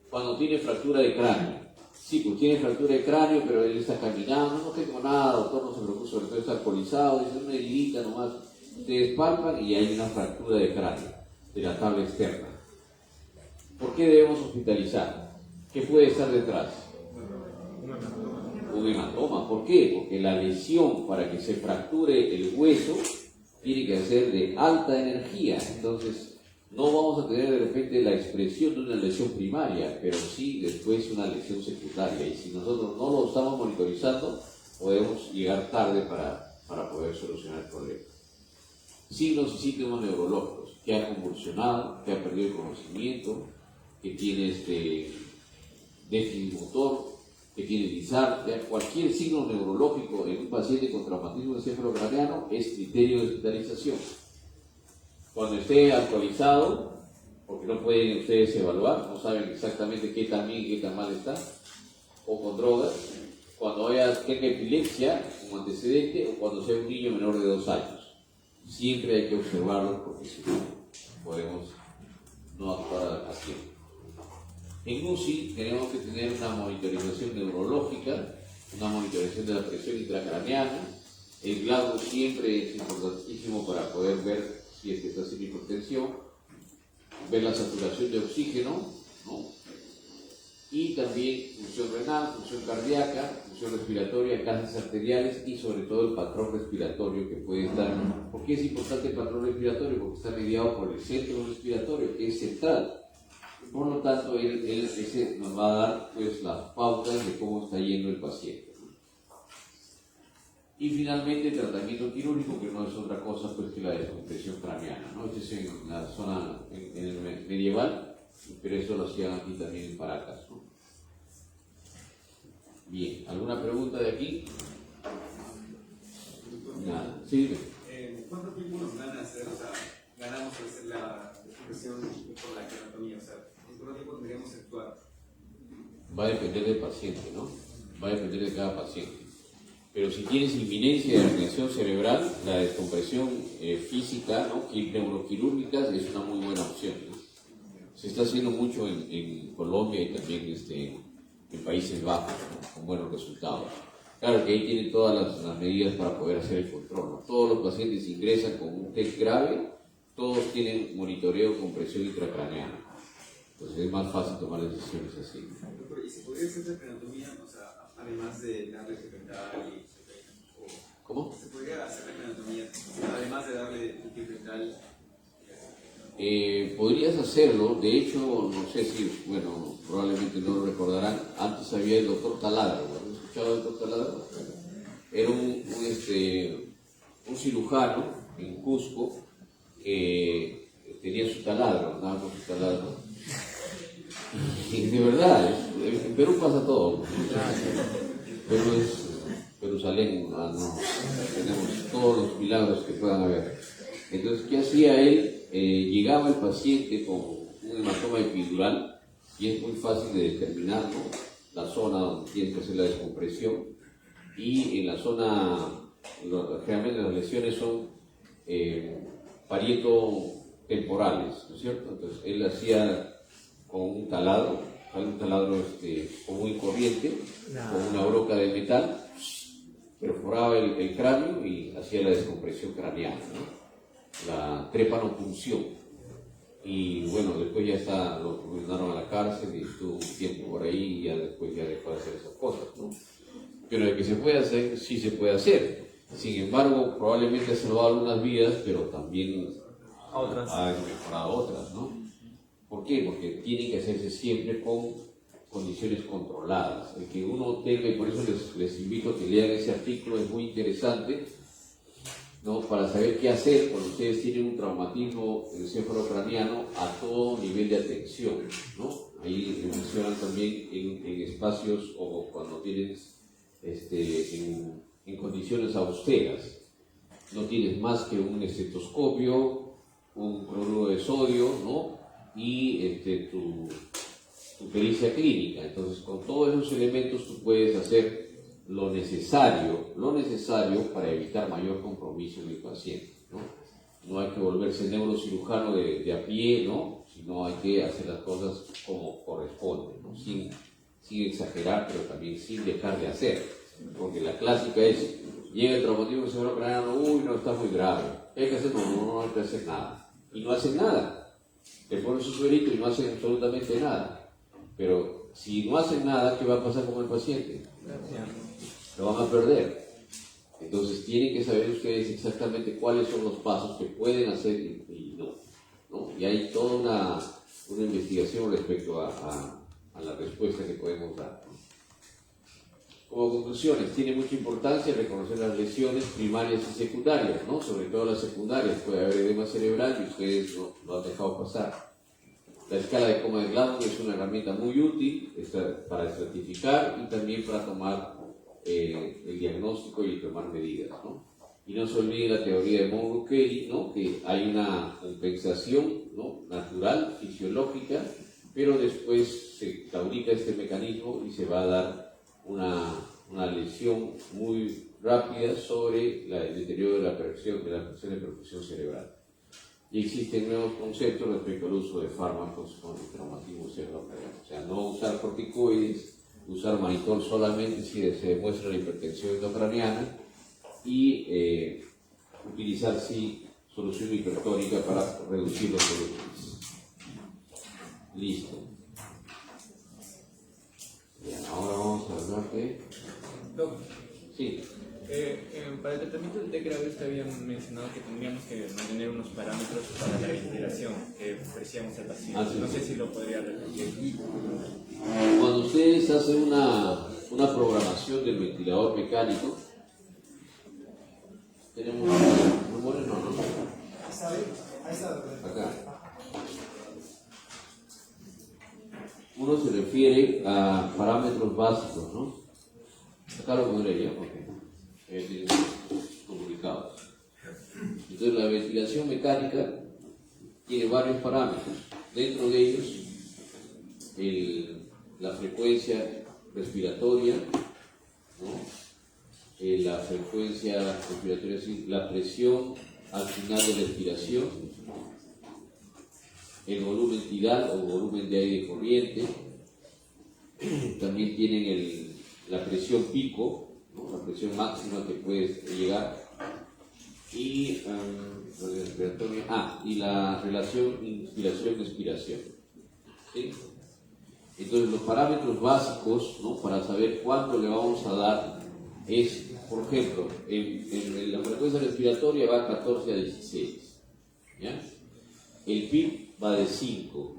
Cuando tiene fractura de cráneo, Sí, pues tiene fractura de cráneo, pero él está caminando, no tengo nada, doctor, no se preocupe, sobre todo está alcoholizado, dice una heridita nomás. Ustedes palpan y hay una fractura de cráneo, de la tabla externa. ¿Por qué debemos hospitalizar? ¿Qué puede estar detrás? Un hematoma. ¿Por qué? Porque la lesión para que se fracture el hueso tiene que ser de alta energía. Entonces, no vamos a tener de repente la expresión de una lesión primaria, pero sí después una lesión secundaria. Y si nosotros no lo estamos monitorizando, podemos llegar tarde para poder solucionar el problema. Signos y síntomas neurológicos: que ha convulsionado, que ha perdido el conocimiento, que tiene déficit motor, que tiene disartria. Cualquier signo neurológico en un paciente con traumatismo encefalocraneano es criterio de hospitalización. Cuando esté alcoholizado, porque no pueden ustedes evaluar, no saben exactamente qué tan bien y qué tan mal está, o con drogas, cuando tenga epilepsia como antecedente, o cuando sea un niño menor de 2 años. Siempre hay que observarlo porque si no, podemos no actuar a tiempo. En UCI tenemos que tener una monitorización neurológica, una monitorización de la presión intracraneana. El GLaDOS siempre es importantísimo para poder ver si es que está sin hipertensión, ver la saturación de oxígeno, ¿no? Y también función renal, función cardíaca, función respiratoria, gases arteriales y sobre todo el patrón respiratorio que puede estar. ¿Por qué es importante el patrón respiratorio? Porque está mediado por el centro respiratorio, que es central. Por lo tanto, ese nos va a dar pues las pautas de cómo está yendo el paciente. Y finalmente el tratamiento quirúrgico, que no es otra cosa pues que la descompresión craneana, ¿no? Este es en la zona en el medieval, pero eso lo hacían aquí también en Paracas, ¿no? Bien, ¿alguna pregunta de aquí? Nada. Sí, dime. ¿Cuánto tiempo nos ganamos hacer la descompresión por la queratomía? O sea, ¿en cuánto tiempo tendríamos que actuar? Va a depender del paciente, ¿no? Va a depender de cada paciente. Pero si tienes inminencia de herniación cerebral, la descompresión física, ¿no?, neuroquirúrgica es una muy buena opción, ¿no? Se está haciendo mucho en Colombia y también en Países Bajos, ¿no?, con buenos resultados. Claro que ahí tienen todas las medidas para poder hacer el control, ¿no? Todos los pacientes ingresan con un TEC grave, todos tienen monitoreo con presión intracraneana. Entonces es más fácil tomar decisiones así. Doctor, ¿y se podría hacer la craniatomía, o sea, además de darle fetal y... ¿Cómo? ¿Se podría hacer la craniatomía además de darle fetal? Podrías hacerlo, de hecho, no sé si, bueno, probablemente no lo recordarán, antes había el doctor Taladro, ¿no? ¿Han escuchado del doctor Taladro? Era un cirujano en Cusco que tenía su taladro, andaba con su taladro. Y de verdad, en Perú pasa todo. Perú es Jerusalén, no, tenemos todos los milagros que puedan haber. Entonces, ¿qué hacía él? Llegaba el paciente con un hematoma epidural y es muy fácil de determinar, ¿no?, la zona donde tiene que hacer la descompresión, y en la zona, generalmente las lesiones son parieto-temporales, ¿no es cierto? Entonces él hacía con un taladro común y corriente, con una broca de metal, perforaba el cráneo y hacía la descompresión craneana, ¿no?, la trepanopunción. Y bueno, después ya lo condenaron a la cárcel y estuvo un tiempo por ahí y ya después ya dejó de hacer esas cosas, ¿no? Pero de que se puede hacer, sí se puede hacer. Sin embargo, probablemente ha salvado algunas vidas, pero también ha mejorado otras, ¿no? ¿Por qué? Porque tiene que hacerse siempre con condiciones controladas. El que uno tenga, y por eso les invito a que lean ese artículo, es muy interesante, ¿no?, para saber qué hacer cuando ustedes tienen un traumatismo encefalocraneano a todo nivel de atención, ¿no? Ahí mencionan también en espacios o cuando tienes en condiciones austeras. No tienes más que un estetoscopio, un cloruro de sodio, ¿no?, y tu pericia clínica. Entonces, con todos esos elementos tú puedes hacer lo necesario para evitar mayor compromiso en el paciente, ¿no? No hay que volverse neurocirujano de a pie, ¿no?, sino hay que hacer las cosas como corresponde, ¿no?, sin sin exagerar, pero también sin dejar de hacer. Porque la clásica es, llega el traumatismo encefalocraniano, uy, no, está muy grave. Hay que hacer, no hay que hacer nada. Y no hacen nada. Le ponen su suerito y no hacen absolutamente nada. Pero si no hacen nada, ¿qué va a pasar con el paciente? Lo van a perder. Entonces tienen que saber ustedes exactamente cuáles son los pasos que pueden hacer y no, ¿no? Y hay toda una investigación respecto a la respuesta que podemos dar, ¿no? Como conclusiones, tiene mucha importancia reconocer las lesiones primarias y secundarias, ¿no? Sobre todo las secundarias, puede haber edema cerebral y ustedes no lo han dejado pasar. La escala de coma de Gladstone es una herramienta muy útil para estratificar y también para tomar el diagnóstico y tomar medidas, ¿no? Y no se olvide la teoría de Monro-Kelly, ¿no? Que hay una compensación, ¿no? Natural, fisiológica, pero después se fabrica este mecanismo y se va a dar una lesión muy rápida sobre el deterioro de la presión de perfusión cerebral. Y existen nuevos conceptos respecto al uso de fármacos con traumatismo cerebrovascular. O sea, no usar corticoides, usar manitol solamente si se demuestra la hipertensión endocraniana y utilizar sí solución hipertónica para reducir los volúmenes. Listo. Bien, ahora vamos a hablar de... Doc, Sí. para el tratamiento del TEC grave usted había mencionado que tendríamos que mantener unos parámetros para la ventilación que ofrecíamos al paciente. Ah, sí. No sé si lo podría repetir. Cuando ustedes hacen una programación del ventilador mecánico, tenemos rumores, no. Ahí está. Acá. Uno se refiere a parámetros básicos, ¿no? Acá lo pondré ya, porque tienen comunicados. Entonces la ventilación mecánica tiene varios parámetros. Dentro de ellos, la frecuencia respiratoria, ¿no? La frecuencia respiratoria, la presión al final de la expiración, el volumen tidal o volumen de aire corriente, también tienen la presión pico, ¿no? La presión máxima que puede llegar, y la relación inspiración-expiración, ¿sí? Entonces los parámetros básicos, ¿no? Para saber cuánto le vamos a dar es, por ejemplo, en la frecuencia respiratoria va 14 a 16, ¿ya? El PIB va de 5,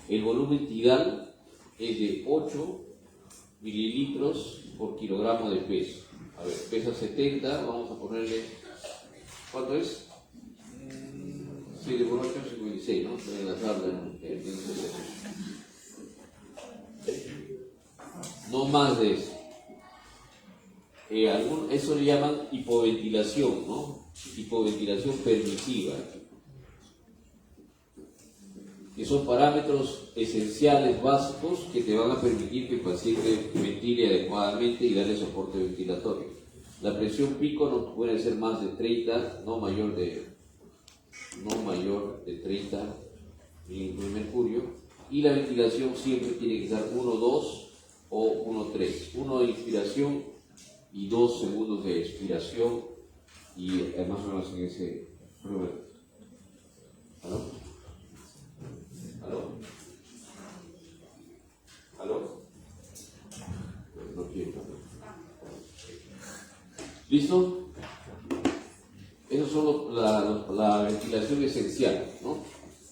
el volumen tidal es de 8 mililitros por kilogramo de peso. A ver, pesa 70, vamos a ponerle, ¿cuánto es? 7 por 8, 56, ¿no? En la tabla, no más de eso. Eso le llaman hipoventilación, ¿no? Hipoventilación permisiva, que son parámetros esenciales básicos que te van a permitir que el paciente ventile adecuadamente y darle soporte ventilatorio. La presión pico no puede ser más de 30, no mayor de 30 milímetros de mercurio, y la ventilación siempre tiene que estar 1-2 o 1-3, 1 de inspiración y 2 segundos de expiración, y más o menos en ese... ¿Aló? ¿Aló? ¿Aló? No quiero. ¿Listo? Esos son la ventilación esencial, ¿no?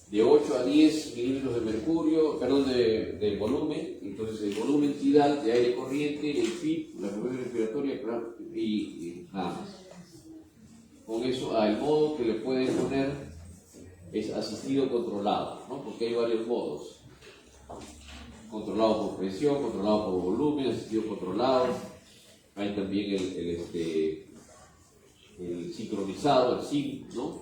De 8 a 10 milímetros de mercurio, de volumen. Entonces el volumen tidal de aire corriente, el PIB, la frecuencia respiratoria, claro, y nada más. Con eso, el modo que le pueden poner es asistido controlado, ¿no? Porque hay varios modos. Controlado por presión, controlado por volumen, asistido controlado. Hay también el sincronizado, el SYNC, ¿no?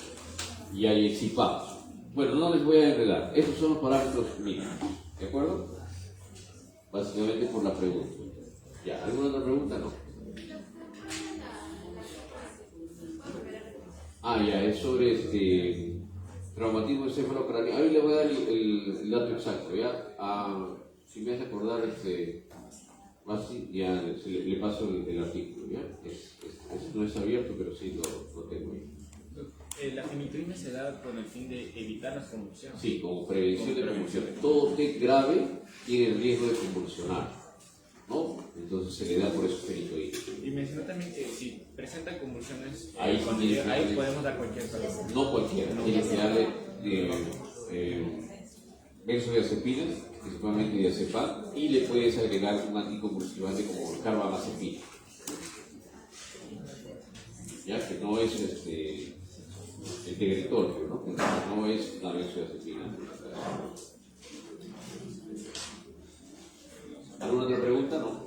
Y hay el CPAP. Bueno, no les voy a enredar. Estos son los parámetros mínimos, ¿de acuerdo? Básicamente por la pregunta. ¿Ya? ¿Alguna otra pregunta? No. Ya, es sobre traumatismo encefalocraniano. Ahí le voy a dar el dato exacto, ¿ya? Si me hace acordar, Así, ya le paso el artículo, ¿ya? No es abierto, pero sí lo tengo ahí. La fenitoína se da con el fin de evitar las convulsiones. Sí, como prevención de convulsión. Todo TEC grave tiene el riesgo de convulsionar, ¿no? Entonces se le da por eso fenitoína. Y mencionó también que si presenta convulsiones, Ahí cuando sí, llega, ahí sí. podemos dar cualquier cosa. No cualquiera, tiene que darle benzodiazepinas, principalmente diazepam, y le puedes agregar un anticonvulsivante como el carbamazepina. Ya que no es el tegretolio, ¿no? No es la benzodiazepina. ¿Alguna otra pregunta? No.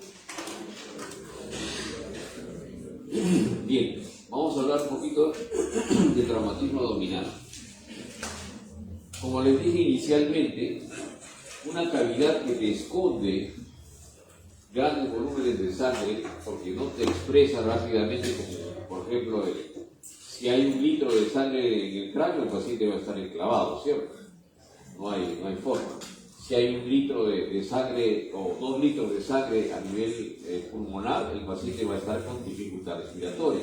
Bien, vamos a hablar un poquito de traumatismo abdominal. Como les dije inicialmente, una cavidad que te esconde grandes volúmenes de sangre porque no te expresa rápidamente, como por ejemplo, si hay 1 litro de sangre en el cráneo, el paciente va a estar enclavado, ¿cierto? No hay forma. Si hay 1 litro de sangre o 2 litros de sangre a nivel pulmonar, el paciente va a estar con dificultad respiratoria.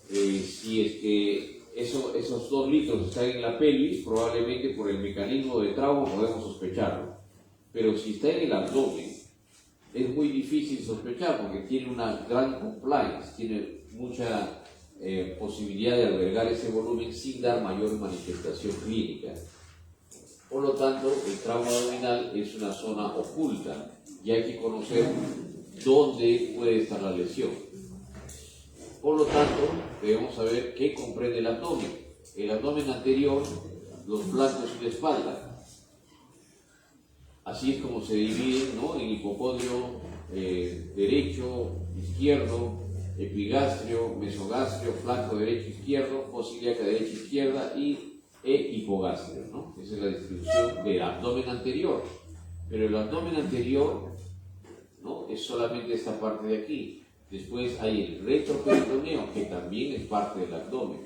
Si es que esos 2 litros están en la pelvis, probablemente por el mecanismo de trauma podemos sospecharlo. Pero si está en el abdomen, es muy difícil sospechar porque tiene una gran compliance, tiene mucha posibilidad de albergar ese volumen sin dar mayor manifestación clínica. Por lo tanto, el trauma abdominal es una zona oculta y hay que conocer dónde puede estar la lesión. Por lo tanto, debemos saber qué comprende el abdomen. El abdomen anterior, los flancos y la espalda. Así es como se divide, ¿no? En hipocondrio derecho, izquierdo, epigastrio, mesogastrio, flanco derecho, izquierdo, fosa ilíaca derecha, izquierda e hipogastrio, ¿no? Esa es la distribución del abdomen anterior. Pero el abdomen anterior, ¿no? Es solamente esta parte de aquí. Después hay el retroperitoneo, que también es parte del abdomen.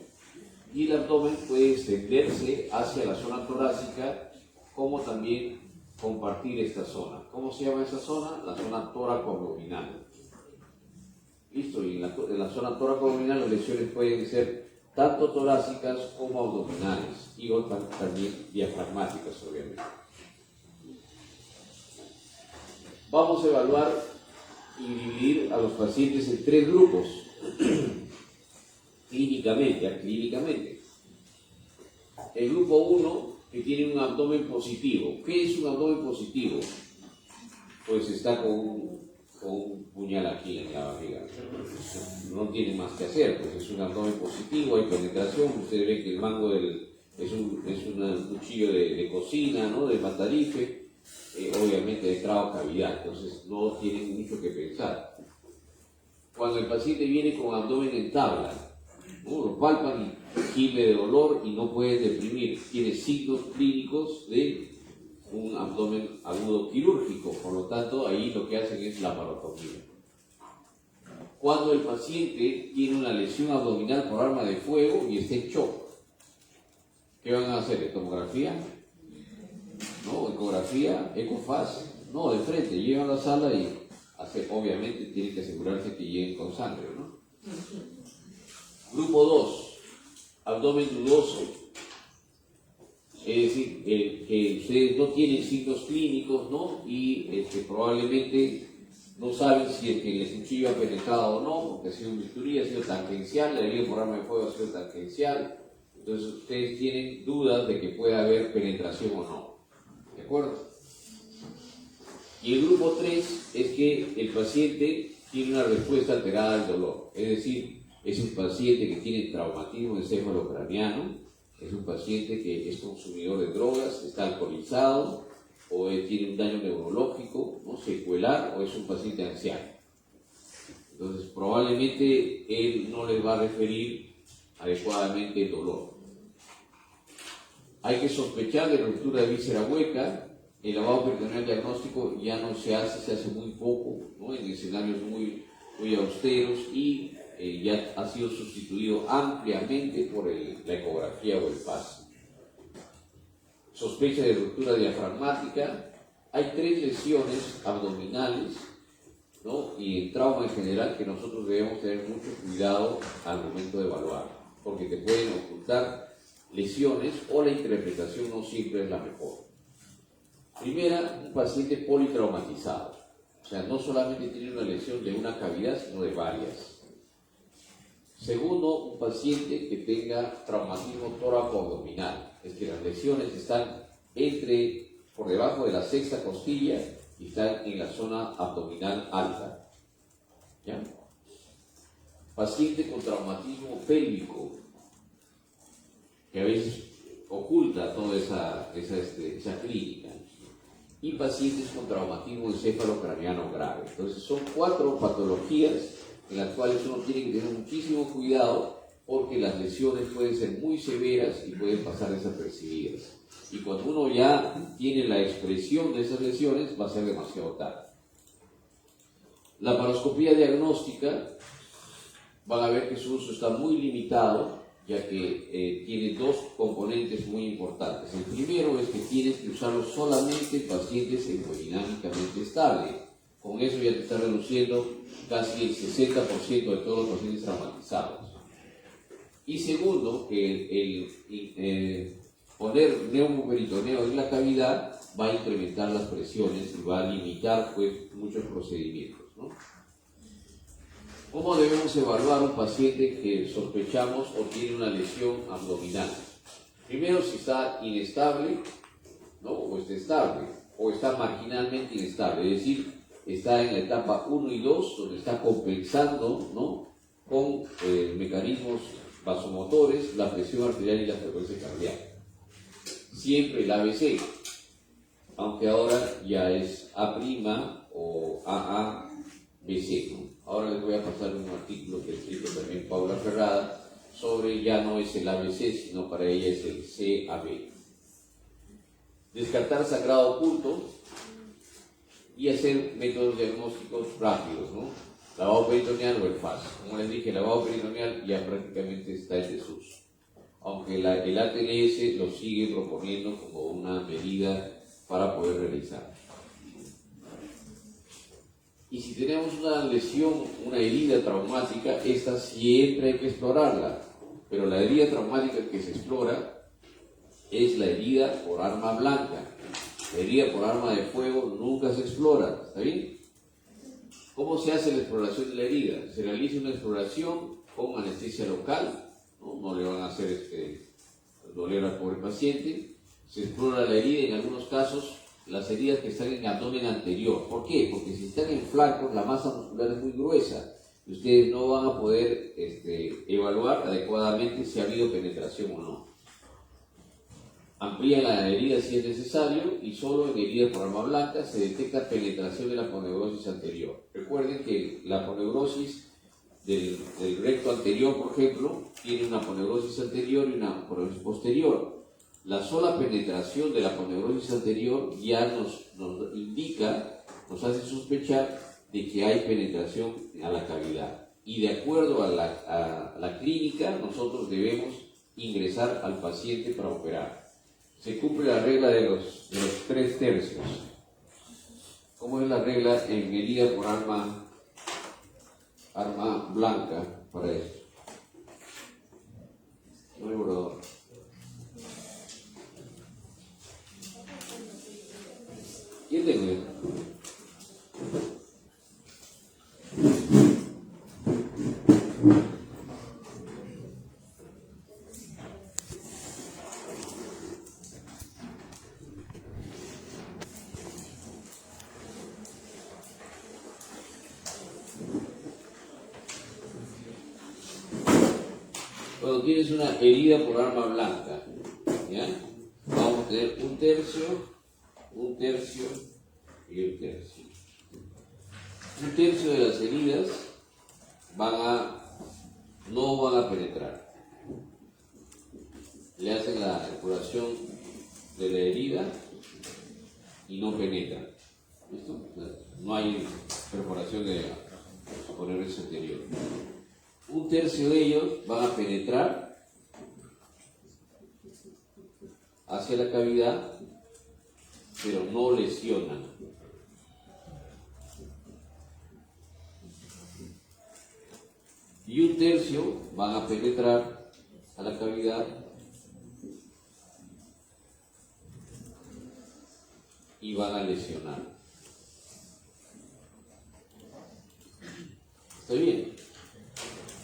Y el abdomen puede extenderse hacia la zona torácica, como también compartir esta zona. ¿Cómo se llama esa zona? La zona tóraco-abdominal. ¿Listo? Y en la zona tóraco-abdominal las lesiones pueden ser tanto torácicas como abdominales y también diafragmáticas, obviamente. Vamos a evaluar y dividir a los pacientes en 3 grupos clínicamente. El grupo 1, que tiene un abdomen positivo. ¿Qué es un abdomen positivo? Pues está con un puñal aquí en la barriga. No tiene más que hacer, pues es un abdomen positivo, hay penetración. Ustedes ven que el mango es un cuchillo de cocina, ¿no? De matarife. Obviamente de cavidad, entonces no tienen mucho que pensar. Cuando el paciente viene con abdomen en tabla, ¿no? Lo palpan y gime de dolor y no puede deprimir, tiene signos clínicos de un abdomen agudo quirúrgico, por lo tanto ahí lo que hacen es laparotomía. Cuando el paciente tiene una lesión abdominal por arma de fuego y está en shock, ¿qué van a hacer? ¿Tomografía? ¿No? ¿Ecografía? ¿Ecofaz? No, de frente, llegan a la sala y obviamente tienen que asegurarse que lleguen con sangre, ¿no? Grupo 2, abdomen dudoso. Es decir, que ustedes no tienen signos clínicos, ¿no? Y probablemente no saben si es que el cuchillo ha penetrado o no, porque ha sido un bisturí, ha sido tangencial, la herida por arma de fuego ha sido tangencial. Entonces ustedes tienen dudas de que pueda haber penetración o no. ¿De acuerdo? Y el grupo 3 es que el paciente tiene una respuesta alterada al dolor. Es decir, es un paciente que tiene traumatismo encefalocraniano, es un paciente que es consumidor de drogas, está alcoholizado, o tiene un daño neurológico, ¿no? Secuelar, o es un paciente anciano. Entonces, probablemente él no les va a referir adecuadamente el dolor. Hay que sospechar de ruptura de víscera hueca. El lavado peritoneal diagnóstico ya no se hace muy poco, ¿no? En escenarios muy austeros y ya ha sido sustituido ampliamente por la ecografía o el PAS. Sospecha de ruptura diafragmática. Hay 3 lesiones abdominales ¿no? Y en trauma en general, que nosotros debemos tener mucho cuidado al momento de evaluar, porque te pueden ocultar lesiones o la interpretación no siempre es la mejor. Primera, un paciente politraumatizado, o sea, no solamente tiene una lesión de una cavidad, sino de varias. Segundo, un paciente que tenga traumatismo tóraco-abdominal, es que las lesiones están por debajo de la sexta costilla y están en la zona abdominal alta. ¿Ya? Paciente con traumatismo pélvico, que a veces oculta toda esa clínica. Y pacientes con traumatismo encéfalo-craneano grave. Entonces son 4 patologías en las cuales uno tiene que tener muchísimo cuidado porque las lesiones pueden ser muy severas y pueden pasar desapercibidas. Y cuando uno ya tiene la expresión de esas lesiones, va a ser demasiado tarde. La paroscopía diagnóstica, van a ver que su uso está muy limitado, ya que tiene 2 componentes muy importantes. El primero es que tienes que usarlo solamente en pacientes hemodinámicamente estables. Con eso ya te está reduciendo casi el 60% de todos los pacientes traumatizados. Y segundo, que el poner neumoperitoneo en la cavidad va a incrementar las presiones y va a limitar pues, muchos procedimientos, ¿no? ¿Cómo debemos evaluar un paciente que sospechamos o tiene una lesión abdominal? Primero, si está inestable, ¿no? O está estable, o está marginalmente inestable, es decir, está en la etapa 1 y 2, donde está compensando, ¿no? Con mecanismos vasomotores, la presión arterial y la frecuencia cardíaca. Siempre el ABC, aunque ahora ya es A' o AABC, ¿no? Ahora les voy a pasar un artículo que ha escrito también Paula Ferrada sobre ya no es el ABC, sino para ella es el CAB. Descartar sangrado oculto y hacer métodos diagnósticos rápidos, ¿no? Lavado peritoneal o el FAS. Como les dije, el lavado peritoneal ya prácticamente está en desuso, aunque el ATLS lo sigue proponiendo como una medida para poder realizar. Y si tenemos una lesión, una herida traumática, esta siempre hay que explorarla, pero la herida traumática que se explora es la herida por arma blanca. La herida por arma de fuego nunca se explora, ¿está bien? ¿Cómo se hace la exploración de la herida? Se realiza una exploración con anestesia local, no le van a hacer doler al pobre paciente. Se explora la herida, en algunos casos las heridas que están en el abdomen anterior. ¿Por qué? Porque si están en flancos la masa muscular es muy gruesa y ustedes no van a poder evaluar adecuadamente si ha habido penetración o no. Amplía la herida si es necesario y solo en heridas por arma blanca se detecta penetración de la aponeurosis anterior. Recuerden que la aponeurosis del recto anterior, por ejemplo, tiene una aponeurosis anterior y una aponeurosis posterior. La sola penetración de la aponeurosis anterior ya nos indica, nos hace sospechar de que hay penetración a la cavidad. Y de acuerdo a la clínica, nosotros debemos ingresar al paciente para operar. Se cumple la regla de los 3/3. ¿Cómo es la regla en herida por arma blanca para esto? No hay borrador. ¿Quién tengo? Cuando tienes una herida por arma blanca, ¿ya? Vamos a tener 1/3, 1/3 y 1/3. 1/3 de las heridas no van a penetrar. Le hacen la curación de la herida y no penetran. ¿Listo? No hay perforación de aponeurosis anterior. 1/3 de ellos van a penetrar hacia la cavidad, pero no lesionan. y un tercio van a penetrar a la cavidad y van a lesionar. ¿Está bien?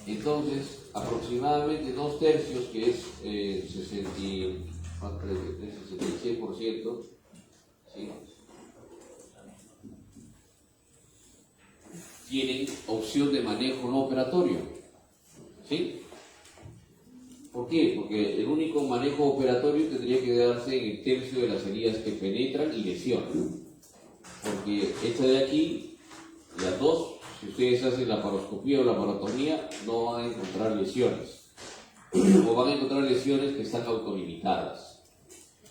Entonces, aproximadamente 2/3, que es 66%, ¿sí?, tienen opción de manejo no operatorio. ¿Sí? ¿Por qué? Porque el único manejo operatorio tendría que darse en el tercio de las heridas que penetran y lesionan. Porque esta de aquí, las dos, si ustedes hacen la paroscopía o la parotomía, no van a encontrar lesiones. O van a encontrar lesiones que están autolimitadas.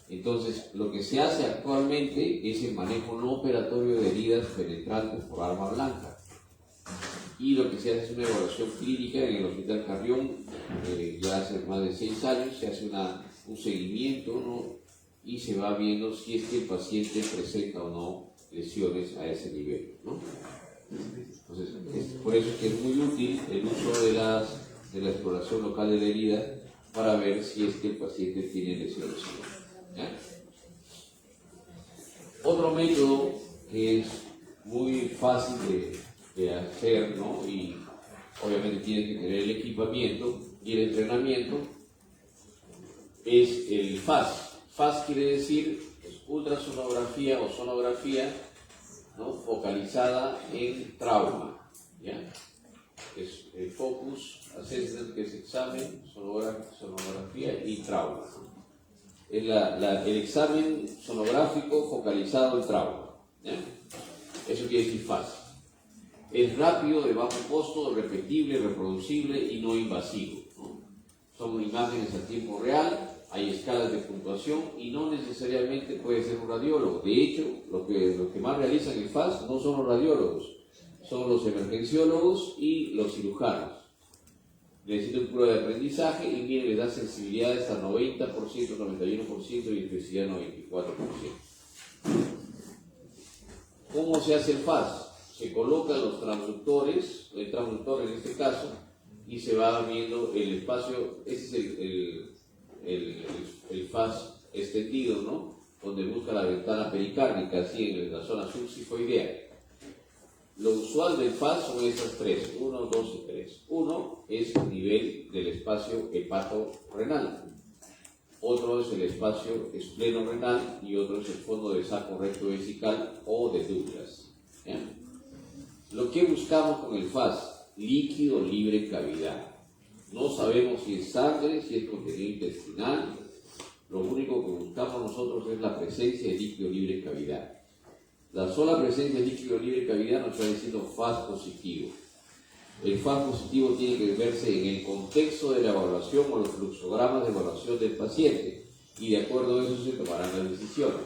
Entonces, lo que se hace actualmente es el manejo no operatorio de heridas penetrantes por arma blanca. Y lo que se hace es una evaluación clínica en el Hospital Carrión, ya hace más de 6 años, se hace un seguimiento, ¿no?, y se va viendo si es que el paciente presenta o no lesiones a ese nivel, ¿no? Entonces, por eso es que es muy útil el uso de la exploración local de la herida para ver si es que el paciente tiene lesiones o no, ¿ya? Otro método que es muy fácil de hacer, ¿no?, y obviamente tiene que tener el equipamiento y el entrenamiento, es el FAS. FAS quiere decir ultrasonografía o sonografía, ¿no?, focalizada en trauma, ¿ya? Es el focus assessment, que es examen, sonografía y trauma. Es el examen sonográfico focalizado en trauma, ¿ya? Eso quiere decir FAS. Es rápido, de bajo costo, repetible, reproducible y no invasivo, ¿no? Son imágenes a tiempo real, hay escalas de puntuación y no necesariamente puede ser un radiólogo. De hecho, lo que más realizan el FAS no son los radiólogos, son los emergenciólogos y los cirujanos. Necesitan prueba de aprendizaje y miren, les da sensibilidad hasta 90%, 91% y especificidad 94%. ¿Cómo se hace el FAS? Se colocan los transductores, el transductor en este caso, y se va viendo el espacio. Ese es el FAS extendido, ¿no?, donde busca la ventana pericárdica, así en la zona subsifoidea. Lo usual del FAS son esas tres, 1, 2 y 3. Uno es el nivel del espacio hepato-renal, otro es el espacio espleno-renal y otro es el fondo de saco recto vesical o de Douglas, ¿ya? Lo que buscamos con el FAS, líquido libre en cavidad. No sabemos si es sangre, si es contenido intestinal. Lo único que buscamos nosotros es la presencia de líquido libre en cavidad. La sola presencia de líquido libre en cavidad nos está diciendo FAS positivo. El FAS positivo tiene que verse en el contexto de la evaluación o los fluxogramas de evaluación del paciente, y de acuerdo a eso se tomarán las decisiones.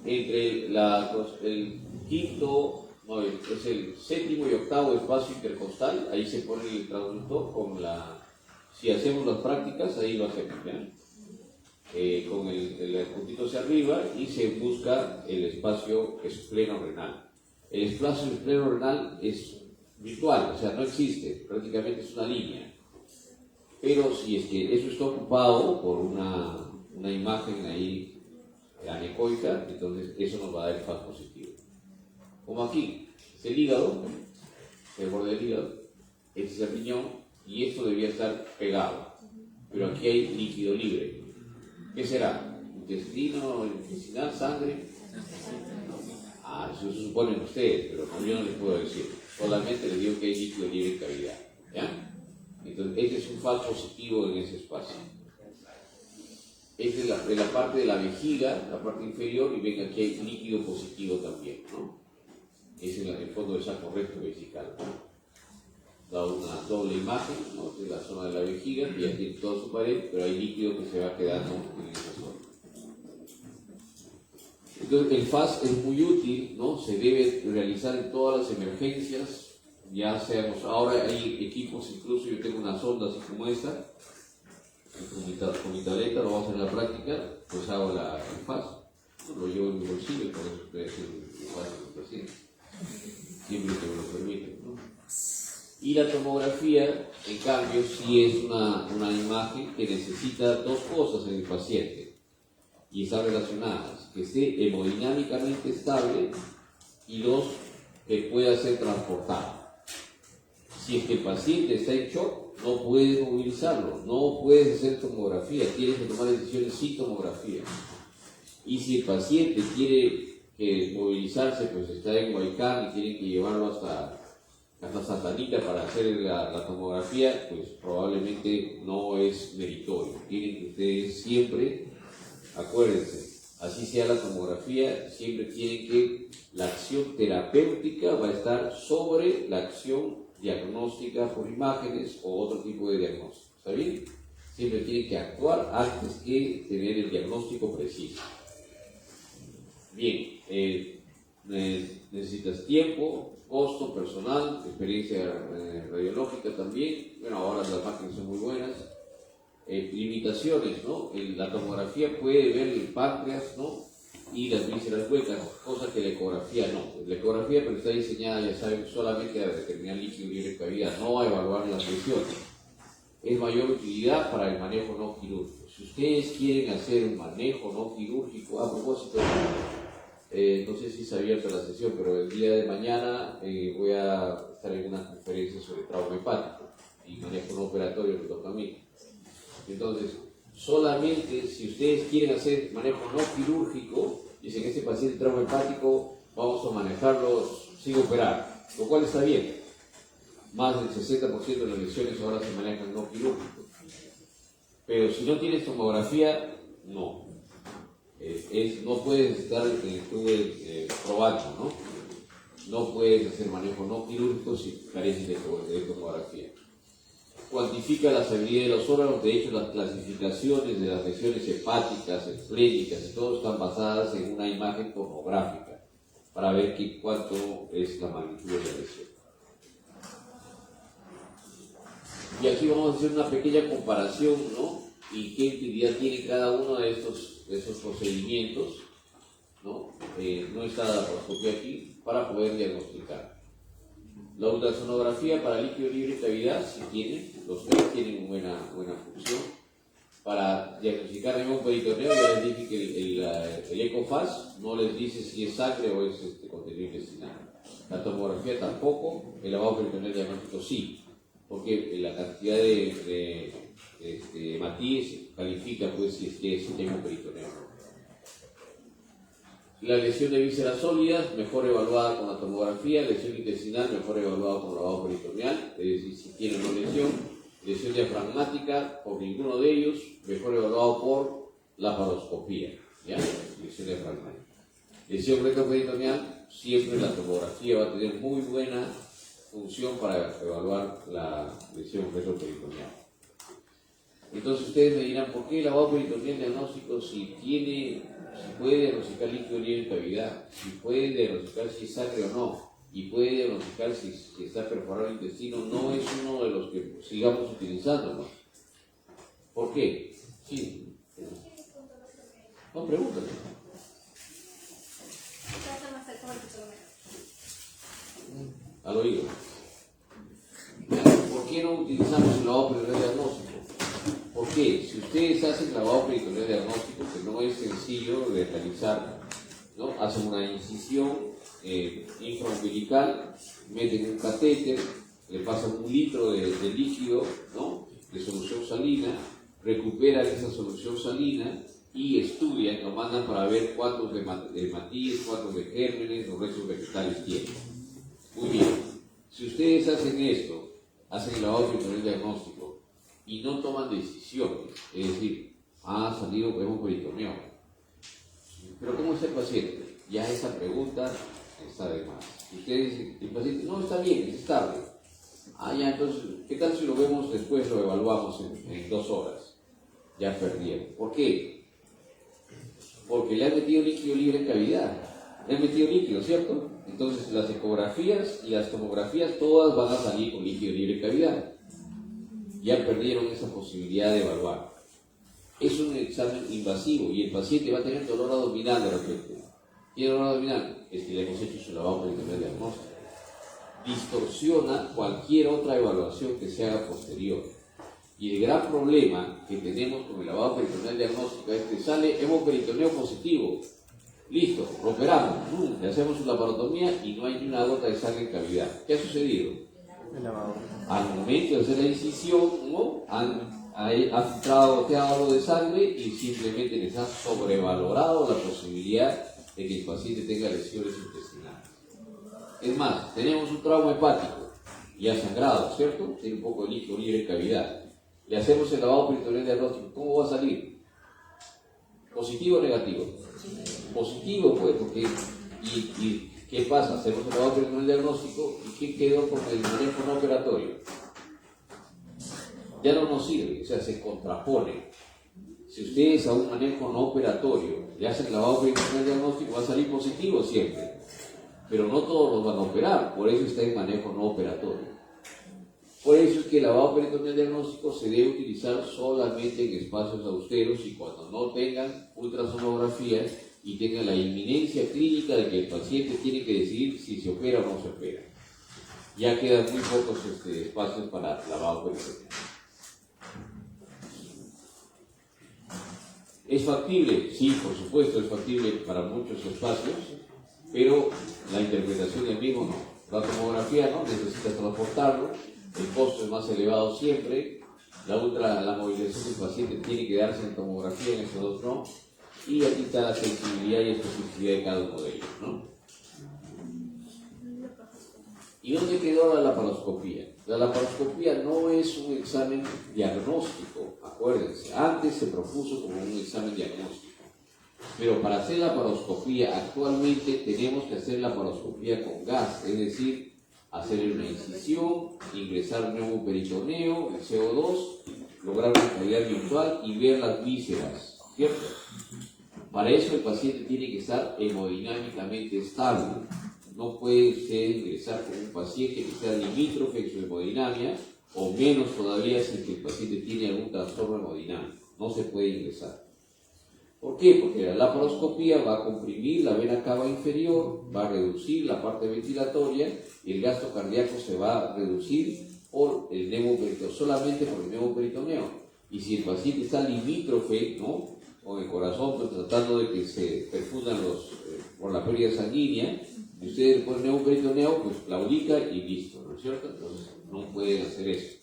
Entre el quinto, no, es el séptimo y octavo espacio intercostal, ahí se pone el transductor con si hacemos las prácticas, ahí lo hacemos, ¿ya? Con el puntito hacia arriba, y se busca el espacio espleno-renal. El espacio espleno-renal es virtual, o sea, no existe, prácticamente es una línea. Pero si es que eso está ocupado por una imagen ahí anecoica, entonces eso nos va a dar el FAS positivo. Como aquí, es el hígado, el borde del hígado, este es el riñón, y esto debía estar pegado. Pero aquí hay líquido libre. ¿Qué será? ¿Intestino, intestinal, sangre? Eso se suponen ustedes, pero yo no les puedo decir. Solamente les digo que hay líquido libre en cavidad, ¿ya? Entonces, este es un FAS positivo en ese espacio. Esta es la parte de la vejiga, la parte inferior, y ven que aquí hay líquido positivo también, ¿no? Es en el fondo de saco recto vesical, ¿no? Da una doble imagen, ¿no?, de la zona de la vejiga, y aquí tiene toda su pared, pero hay líquido que se va quedando en esa zona. Entonces, el FAS es muy útil, ¿no? Se debe realizar en todas las emergencias, ya seamos, ahora hay equipos, incluso yo tengo una sonda así como esta, con mi tableta, lo vamos a hacer en la práctica, pues hago el FAS, lo llevo en mi bolsillo, por eso estoy haciendo el FAS del paciente, siempre que me lo permiten, ¿no? Y la tomografía, en cambio, sí es una imagen que necesita dos cosas en el paciente y están relacionadas: que esté hemodinámicamente estable y dos, que pueda ser transportado. Si es que el paciente está en shock, no puedes movilizarlo, no puedes hacer tomografía, tienes que tomar decisiones sin tomografía. Y si el paciente quiere movilizarse, pues está en Huaycán y tienen que llevarlo hasta Santa Anita para hacer la tomografía, pues probablemente no es meritorio. Tienen que ustedes siempre, acuérdense, así sea la tomografía, siempre tienen que la acción terapéutica va a estar sobre la acción diagnóstica por imágenes o otro tipo de diagnóstico. ¿Está bien? Siempre tienen que actuar antes que tener el diagnóstico preciso. Bien, necesitas tiempo, costo, personal, experiencia radiológica también. Bueno, ahora las máquinas son muy buenas. Limitaciones, ¿no? La tomografía puede ver el páncreas, ¿no? Y las vísceras huecas, cosa que la ecografía no. La ecografía pero está diseñada, ya saben, solamente a determinar líquido libre de cavidad, no a evaluar las lesiones. Es mayor utilidad para el manejo no quirúrgico. Si ustedes quieren hacer un manejo no quirúrgico, a propósito, no sé si se ha abierto la sesión, pero el día de mañana voy a estar en una conferencia sobre trauma hepático y manejo no operatorio que toca a mí. Entonces, solamente si ustedes quieren hacer manejo no quirúrgico, dicen que este paciente trauma hepático vamos a manejarlo sin operar, lo cual está bien. Más del 60% de las lesiones ahora se manejan no quirúrgicos. Pero si no tienes tomografía, no. No puedes estar probando, ¿no? No puedes hacer manejo no quirúrgico si careces de tomografía. Cuantifica la estabilidad de los órganos. De hecho, las clasificaciones de las lesiones hepáticas, esplénicas y todo están basadas en una imagen tomográfica para ver cuánto es la magnitud de la lesión. Y aquí vamos a hacer una pequeña comparación, ¿no? Y qué utilidad tiene cada uno de esos procedimientos, ¿no? No está la laparoscopía aquí para poder diagnosticar. La ultrasonografía para líquido libre de cavidad, si tienen, los tres tienen buena función. Para diagnosticar renal peritoneo, ya les dije que el ECOFAS no les dice si es sangre o es contenido intestinal. La tomografía tampoco, el lavado peritoneal diagnóstico sí, porque la cantidad de hematíes califica pues si es que tengo peritoneo. La lesión de vísceras sólidas, mejor evaluada con la tomografía. Lesión intestinal, mejor evaluada con lavado peritoneal, es decir, si tiene una lesión. Lesión diafragmática, por ninguno de ellos, mejor evaluado por laparoscopía, ¿ya? Lesión diafragmática. Lesión retroperitoneal, siempre la tomografía va a tener muy buena función para evaluar la lesión retroperitoneal. Entonces ustedes me dirán, ¿por qué el lavado peritoneal diagnóstico si puede diagnosticar líquido libre de cavidad, si puede diagnosticar si es sangre o no, y puede diagnosticar si está perforado el intestino? No es uno de los que sigamos utilizando, ¿no? ¿Por qué? Sí. No, pregúntame. Al oído. ¿Por qué no utilizamos el lavado peritoneal diagnóstico? ¿Por qué? Si ustedes hacen lavado peritoneal diagnóstico, que no es sencillo de realizar, ¿no? Hacen una incisión infraumbilical, meten un catéter, le pasan 1 litro de líquido, ¿no? De solución salina, recuperan esa solución salina y estudian, lo mandan para ver cuántos de hematíes, cuántos de gérmenes o restos vegetales tienen. Muy bien, si ustedes hacen esto, hacen el lavado peritoneal diagnóstico y no toman decisiones, es decir, ha salido con un peritoneo, pero ¿cómo está el paciente? Ya esa pregunta está de más. Ustedes dicen, el paciente no está bien, es estable. Ya, entonces, ¿qué tal si lo vemos después, lo evaluamos en 2 horas? Ya perdieron. ¿Por qué? Porque le han metido líquido libre en cavidad. Le han metido líquido, ¿cierto? Entonces, las ecografías y las tomografías todas van a salir con líquido libre en cavidad. Ya perdieron esa posibilidad de evaluar. Es un examen invasivo y el paciente va a tener dolor abdominal de repente. ¿Tiene dolor abdominal? Es que le hemos hecho su lavado peritoneal diagnóstico. distorsiona cualquier otra evaluación que se haga posterior. Y el gran problema que tenemos con el lavado peritoneal diagnóstico es que sale hemoperitoneo positivo. Listo, lo operamos, le hacemos una laparotomía y no hay ni una gota de sangre en cavidad. ¿Qué ha sucedido? El lavado. Al momento de hacer la incisión, ¿no? Ha filtrado algo de sangre y simplemente les ha sobrevalorado la posibilidad de que el paciente tenga lesiones intestinales. Es más, tenemos un trauma hepático y ha sangrado, ¿cierto? Tiene un poco de líquido libre en cavidad. Le hacemos el lavado peritoneal diagnóstico. ¿Cómo va a salir? ¿Positivo o negativo? Positivo, pues, porque ¿y qué pasa? Hacemos el lavado peritoneal diagnóstico y ¿qué quedó con el manejo no operatorio? Ya no nos sirve, o sea, se contrapone. Si ustedes a un manejo no operatorio le hacen el lavado peritoneal diagnóstico, va a salir positivo siempre, pero no todos los van a operar, por eso está en manejo no operatorio. Por eso es que el lavado peritoneal diagnóstico se debe utilizar solamente en espacios austeros y cuando no tengan ultrasonografía y tengan la inminencia clínica de que el paciente tiene que decidir si se opera o no se opera. Ya quedan muy pocos espacios para lavado peritoneal. ¿Es factible? Sí, por supuesto, es factible para muchos espacios, pero la interpretación del mismo no. La tomografía no necesita transportarlo, el costo es más elevado siempre, la movilización del paciente tiene que darse en tomografía, en estos dos no, y aquí está la sensibilidad y especificidad de cada uno de ellos, ¿no? ¿Y dónde quedó la laparoscopía? La laparoscopía no es un examen diagnóstico, acuérdense, antes se propuso como un examen diagnóstico. Pero para hacer laparoscopía actualmente tenemos que hacer laparoscopía con gas, es decir, hacer una incisión, ingresar un nuevo peritoneo, el CO2, lograr una calidad virtual y ver las vísceras, ¿cierto? Para eso el paciente tiene que estar hemodinámicamente estable. No puede usted ingresar con un paciente que sea limítrofe en su hemodinamia, o menos todavía si el paciente tiene algún trastorno hemodinámico. No se puede ingresar. ¿Por qué? Porque la laparoscopía va a comprimir la vena cava inferior, va a reducir la parte ventilatoria y el gasto cardíaco se va a reducir por el neumoperitoneum, solamente por el neumoperitoneum. Y si el paciente está limítrofe, ¿no?, con el corazón, pues tratando de que se perfundan por la pérdida sanguínea, y ustedes le ponen neumoperitoneum, pues claudica y listo, ¿no es cierto? Entonces no pueden hacer eso.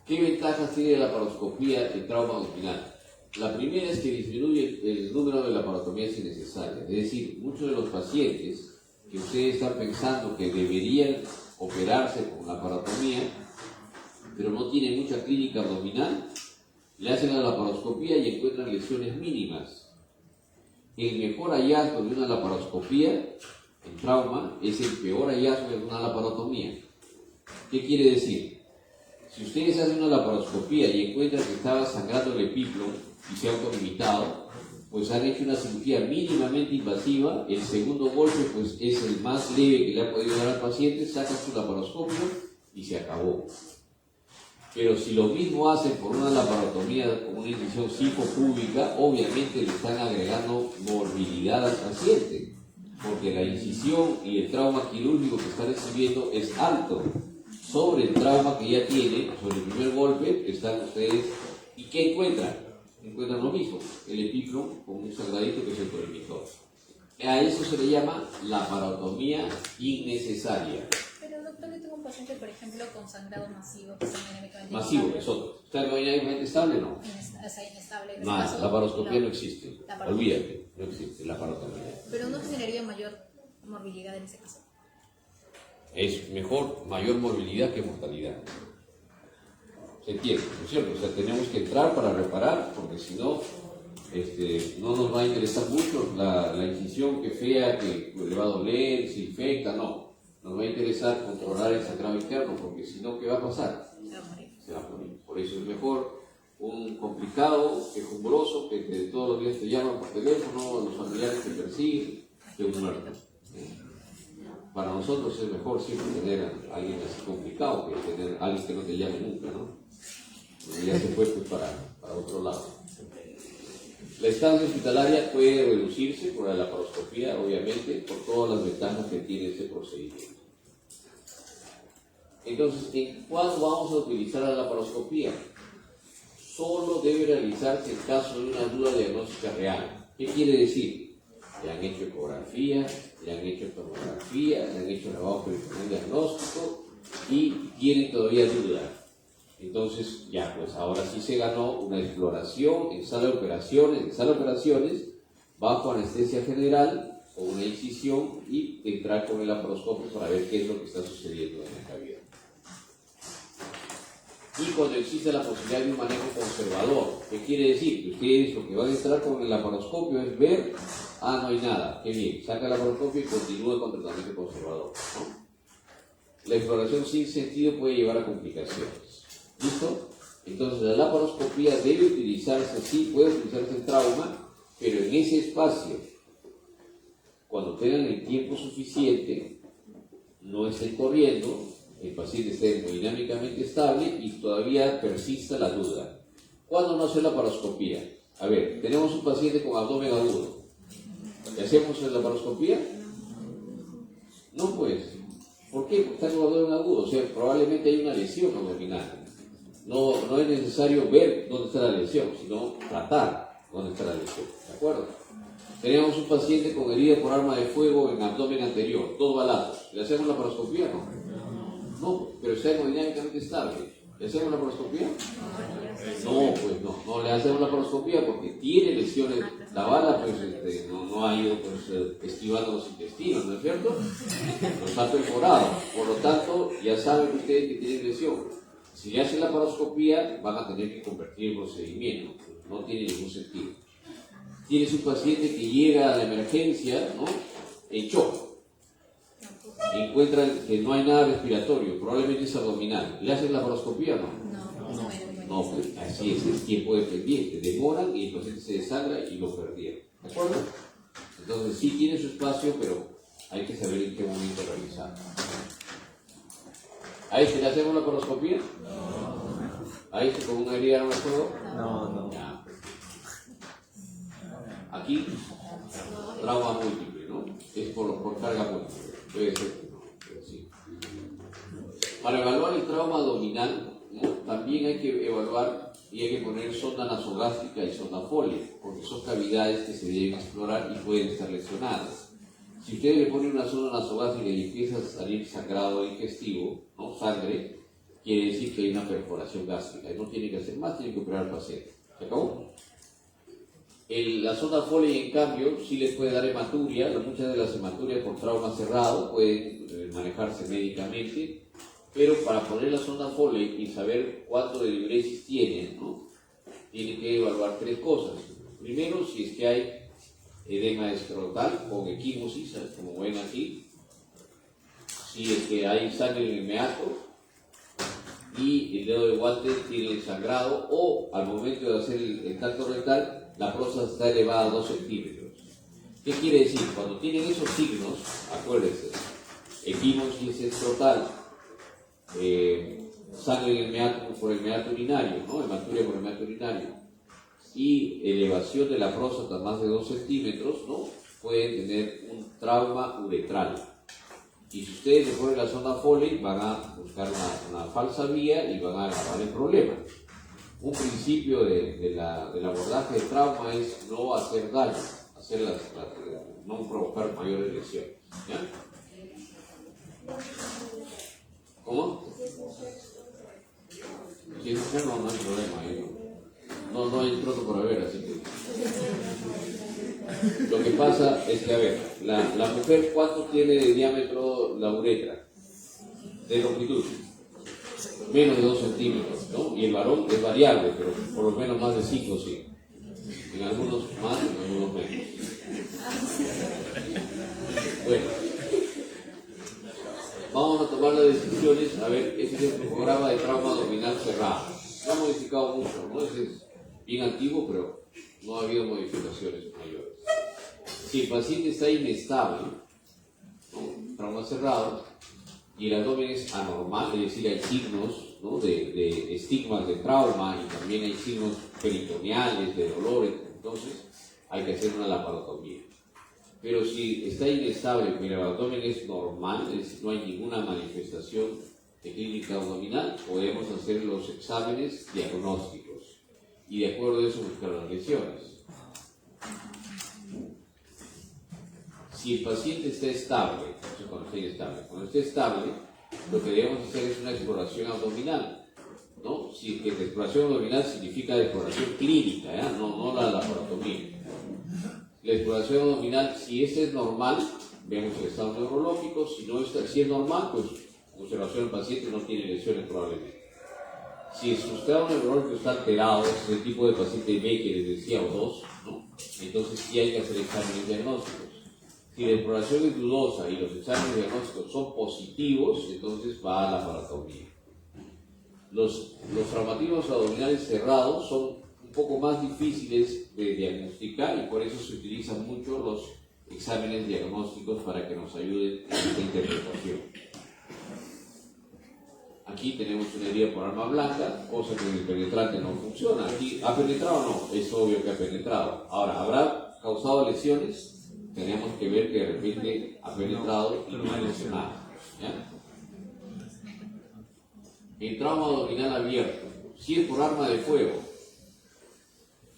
¿Qué ventajas tiene la laparoscopía en trauma abdominal? La primera es que disminuye el número de laparotomías innecesarias. Es decir, muchos de los pacientes que ustedes están pensando que deberían operarse con laparotomía, pero no tienen mucha clínica abdominal, le hacen la laparoscopía y encuentran lesiones mínimas. El mejor hallazgo de una laparoscopía en trauma es el peor hallazgo de una laparotomía. ¿Qué quiere decir? Si ustedes hacen una laparoscopía y encuentran que estaba sangrando el epíplomo y se ha autolimitado, pues han hecho una cirugía mínimamente invasiva, el segundo golpe pues es el más leve que le ha podido dar al paciente, sacan su laparoscopio y se acabó. Pero si lo mismo hacen por una laparotomía con una incisión sifopúbica, obviamente le están agregando morbilidad al paciente, porque la incisión y el trauma quirúrgico que está recibiendo es alto. Sobre el trauma que ya tiene, sobre el primer golpe, están ustedes. ¿Y qué encuentran? Encuentran lo mismo, el epíplomo con un sangradito que es el colimitor. A eso se le llama laparotomía innecesaria. Pero doctor, yo tengo un paciente, por ejemplo, con sangrado masivo, que está hemodinámicamente Masivo, inestable. es otro. ¿Está hemodinámicamente estable o no? O sea, inestable. En Nada, este caso, laparoscopía no existe. Laparoscopía. Olvídate, no existe laparotomía. Pero no generaría mayor morbilidad en ese caso. Es mejor, mayor morbilidad que mortalidad. ¿Se entiende? ¿No es cierto? O sea, tenemos que entrar para reparar, porque si no, no nos va a interesar mucho la incisión que fea, que le va a doler, se infecta, no. Nos va a interesar controlar el sangrado interno, porque si no, ¿qué va a pasar? Se va a morir. Se va a morir. Por eso es mejor un complicado, quejumbroso, que todos los días te llaman por teléfono, los familiares te persiguen, que un muerto. Para nosotros es mejor siempre tener a alguien así complicado que tener a alguien que no te llame nunca, ¿no? Porque ya se fue pues, para otro lado. La estancia hospitalaria puede reducirse por la laparoscopía, obviamente, por todas las ventajas que tiene ese procedimiento. Entonces, ¿en cuándo vamos a utilizar la laparoscopía? Solo debe realizarse en caso de una duda diagnóstica real. ¿Qué quiere decir? Le han hecho ecografía, le han hecho tomografía, le han hecho lavado peritoneal diagnóstico y tienen todavía duda. Entonces, ya, pues ahora sí se ganó una exploración en sala de operaciones, bajo anestesia general o una incisión y entrar con el laparoscopio para ver qué es lo que está sucediendo en la cavidad. Y cuando existe la posibilidad de un manejo conservador, ¿qué quiere decir? Que ustedes lo que van a entrar con el laparoscopio es ver, no hay nada, qué bien, saca el laparoscopio y continúa con tratamiento conservador, ¿no? La exploración sin sentido puede llevar a complicaciones. ¿Listo? Entonces la laparoscopía debe utilizarse, sí, puede utilizarse en trauma, pero en ese espacio, cuando tengan el tiempo suficiente, no estén corriendo, el paciente esté hemodinámicamente estable y todavía persista la duda. ¿Cuándo no hacer laparoscopía? A ver, tenemos un paciente con abdomen agudo. ¿Le hacemos la laparoscopía? No, pues. ¿Por qué? Porque está con abdomen agudo. O sea, probablemente hay una lesión abdominal. No es necesario ver dónde está la lesión, sino tratar dónde está la lesión. ¿De acuerdo? Tenemos un paciente con herida por arma de fuego en abdomen anterior, 2 balazos. ¿Le hacemos laparoscopía? No, pero está hemodinámicamente estable. ¿Le hacemos laparoscopía? No, pues no le hacemos laparoscopía porque tiene lesiones. La bala pues no ha ido pues, esquivando los intestinos, ¿no es cierto? Los ha perforado. Por lo tanto, ya saben ustedes que tienen lesión. Si le hacen laparoscopía, van a tener que convertir el procedimiento. No tiene ningún sentido. Tienes un paciente que llega a la emergencia, ¿no?, en shock. Encuentran que no hay nada respiratorio, probablemente es abdominal. ¿Le hacen laparoscopía o no? No, pues así es tiempo dependiente. Demoran y el paciente se desangra y lo perdieron. ¿De acuerdo? Entonces sí tiene su espacio, pero hay que saber en qué momento realizar. ¿A este le hacemos laparoscopía? No. ¿A este con una herida de arma de fuego? No. Ya. Aquí, trauma múltiple, ¿no? Es por carga múltiple. Puede ser que no, pero sí. Para evaluar el trauma abdominal, ¿no?, también hay que evaluar y hay que poner sonda nasogástrica y sonda Foley, porque son cavidades que se deben explorar y pueden estar lesionadas. Si ustedes le ponen una sonda nasogástrica y empieza a salir sangrado digestivo, ¿no?, sangre, quiere decir que hay una perforación gástrica. Y no tiene que hacer más, tiene que operar al paciente. ¿Se acabó? La sonda Foley, en cambio, sí les puede dar hematuria. Muchas de las hematurias por trauma cerrado pueden manejarse médicamente, pero para poner la sonda Foley y saber cuánto de diuresis tienen, ¿no?, tienen que evaluar 3 cosas. Primero, si es que hay edema escrotal con equimosis, como ven aquí, si es que hay sangre en el meato y el dedo de guante tiene sangrado, o al momento de hacer el tacto rectal la próstata está elevada a 2 centímetros. ¿Qué quiere decir? Cuando tienen esos signos, acuérdense, equimosis escrotal, sangre en el meato por el meato urinario, ¿no?, hematuria por el meato urinario, y elevación de la próstata más de 2 centímetros, ¿no?, pueden tener un trauma uretral. Y si ustedes le ponen la sonda Foley, van a buscar una falsa vía y van a agarrar el problema. Un principio del abordaje de trauma es no hacer daño, no provocar mayores lesiones. ¿Ya? ¿Cómo? Si es mujer, no hay problema ahí. No hay pronto por haber, así que... Lo que pasa es que, a ver, la mujer, ¿cuánto tiene de diámetro la uretra? De longitud. Menos de 2 centímetros, ¿no? Y el varón es variable, pero por lo menos más de 5, sí. En algunos más, en algunos menos. Bueno, vamos a tomar las decisiones. A ver, este es el programa de trauma abdominal cerrado. No ha modificado mucho, ¿no? Es bien antiguo, pero no ha habido modificaciones mayores. Si el paciente está inestable, ¿no?, trauma cerrado, y el abdomen es anormal, es decir, hay signos, ¿no?, de estigmas de trauma, y también hay signos peritoneales de dolores, entonces hay que hacer una laparotomía. Pero si está inestable, pero el abdomen es normal, es decir, no hay ninguna manifestación de clínica abdominal, podemos hacer los exámenes diagnósticos y de acuerdo a eso buscar las lesiones. Si el paciente está estable, cuando esté estable, lo que debemos hacer es una exploración abdominal, ¿no? Si que la exploración abdominal significa la exploración clínica, ¿ya? No la laparotomía. La exploración abdominal, si esta es normal, vemos el estado neurológico. Si es normal, pues observación del paciente, no tiene lesiones probablemente. Si su estado neurológico está alterado, es el tipo de paciente B que les decía, o 2, ¿no? Entonces sí hay que hacer exámenes diagnósticos. Si la exploración es dudosa y los exámenes diagnósticos son positivos, entonces va a la laparotomía. Los traumatismos abdominales cerrados son un poco más difíciles de diagnosticar y por eso se utilizan mucho los exámenes diagnósticos para que nos ayuden en esta interpretación. Aquí tenemos una herida por arma blanca, cosa que en el penetrante no funciona. Aquí, ¿ha penetrado o no? Es obvio que ha penetrado. Ahora, ¿habrá causado lesiones? Tenemos que ver que de repente ha penetrado y no ha lesionado. ¿Ya? El trauma abdominal abierto, si es por arma de fuego,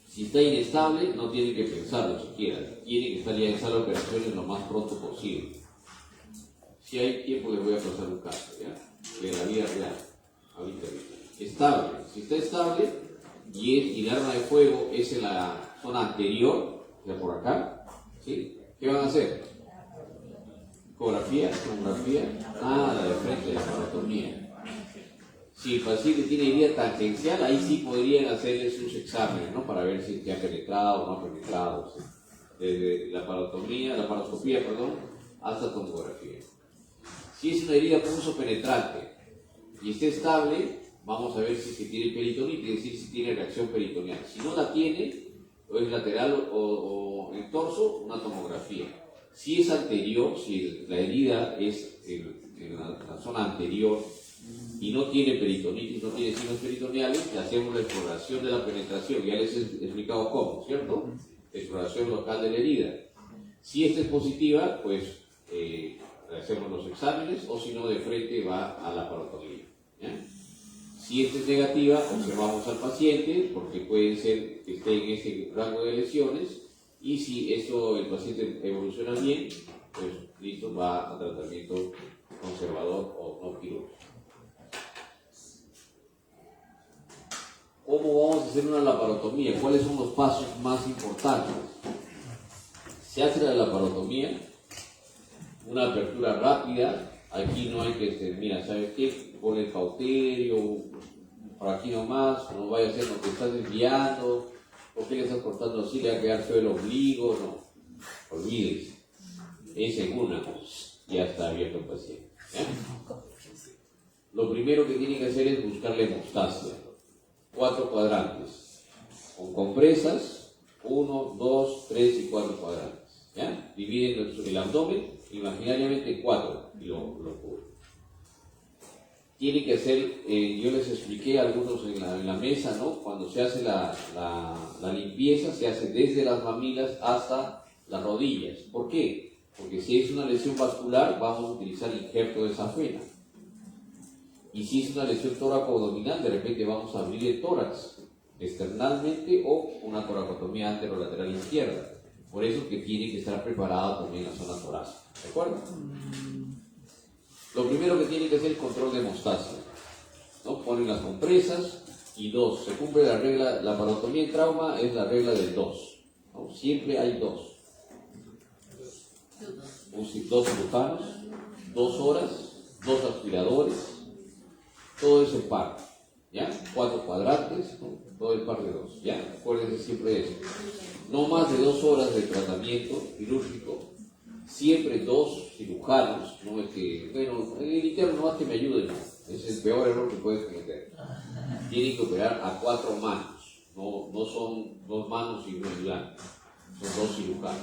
si está inestable, no tiene que pensarlo siquiera. Tiene que estar ya en sala de operaciones lo más pronto posible. Si hay tiempo, les voy a pasar un caso, ¿ya? De la vida real. Ahorita. Estable. Si está estable y el arma de fuego es en la zona anterior, ya por acá, ¿sí? ¿Qué van a hacer? Ecografía, tomografía, nada de frente de la laparotomía. Si el paciente tiene herida tangencial, ahí sí podrían hacerle sus exámenes, ¿no? Para ver si ha penetrado o no ha penetrado, ¿sí? Desde la laparoscopía, hasta tomografía. Si es una herida punzo penetrante y está estable, vamos a ver si es que tiene peritonitis, es decir, si tiene reacción peritoneal. Si no la tiene, o es lateral o en torso, una tomografía. Si es anterior, si la herida es en la zona anterior y no tiene peritonitis, no tiene signos peritoneales, le hacemos la exploración de la penetración. Ya les he explicado cómo, ¿cierto? Exploración local de la herida. Si esta es positiva, pues hacemos los exámenes, o si no, de frente va a la laparotomía. Si esta es negativa, observamos al paciente, porque puede ser que esté en este rango de lesiones, y si el paciente evoluciona bien, pues listo, va a tratamiento conservador o no quirúrgico. ¿Cómo vamos a hacer una laparotomía? ¿Cuáles son los pasos más importantes? Se hace la laparotomía, una apertura rápida. Aquí no hay que decir, mira, ¿sabes qué? Pon el cauterio, por aquí nomás, no vaya a ser lo que estás desviando, ¿por qué le estás cortando así? Le va a quedar feo el ombligo, no, olvídense. Es en una, ya está abierto el paciente. ¿Ya? Lo primero que tienen que hacer es buscar la hemostasia. 4 cuadrantes, con compresas, 1, 2, 3 y 4 cuadrantes. ¿Ya? Dividen el abdomen imaginariamente en 4 y lo cubren. Tiene que hacer, yo les expliqué a algunos en la mesa, ¿no? Cuando se hace la limpieza, se hace desde las mamilas hasta las rodillas. ¿Por qué? Porque si es una lesión vascular, vamos a utilizar injerto de safena. Y si es una lesión tóraco-abdominal, de repente vamos a abrir el tórax externalmente o una toracotomía anterolateral izquierda. Por eso que tiene que estar preparada también la zona torácica. ¿De acuerdo? Lo primero que tiene que hacer es control de hemostasia, ¿no? Ponen las compresas y 2. Se cumple la regla, la laparotomía en trauma es la regla del 2, ¿no? Siempre hay 2. 2 cirujanos, 2 horas, 2 aspiradores, todo es en par, ¿ya? 4 cuadrantes, ¿no? Todo el par de 2, ¿ya? Acuérdense siempre de eso. No más de 2 horas de tratamiento quirúrgico. Siempre 2 cirujanos, no es que, bueno, el interno no más que me ayude, no. Es el peor error que puedes cometer. Tienen que operar a 4 manos, no son 2 manos y un ayudante, son 2 cirujanos.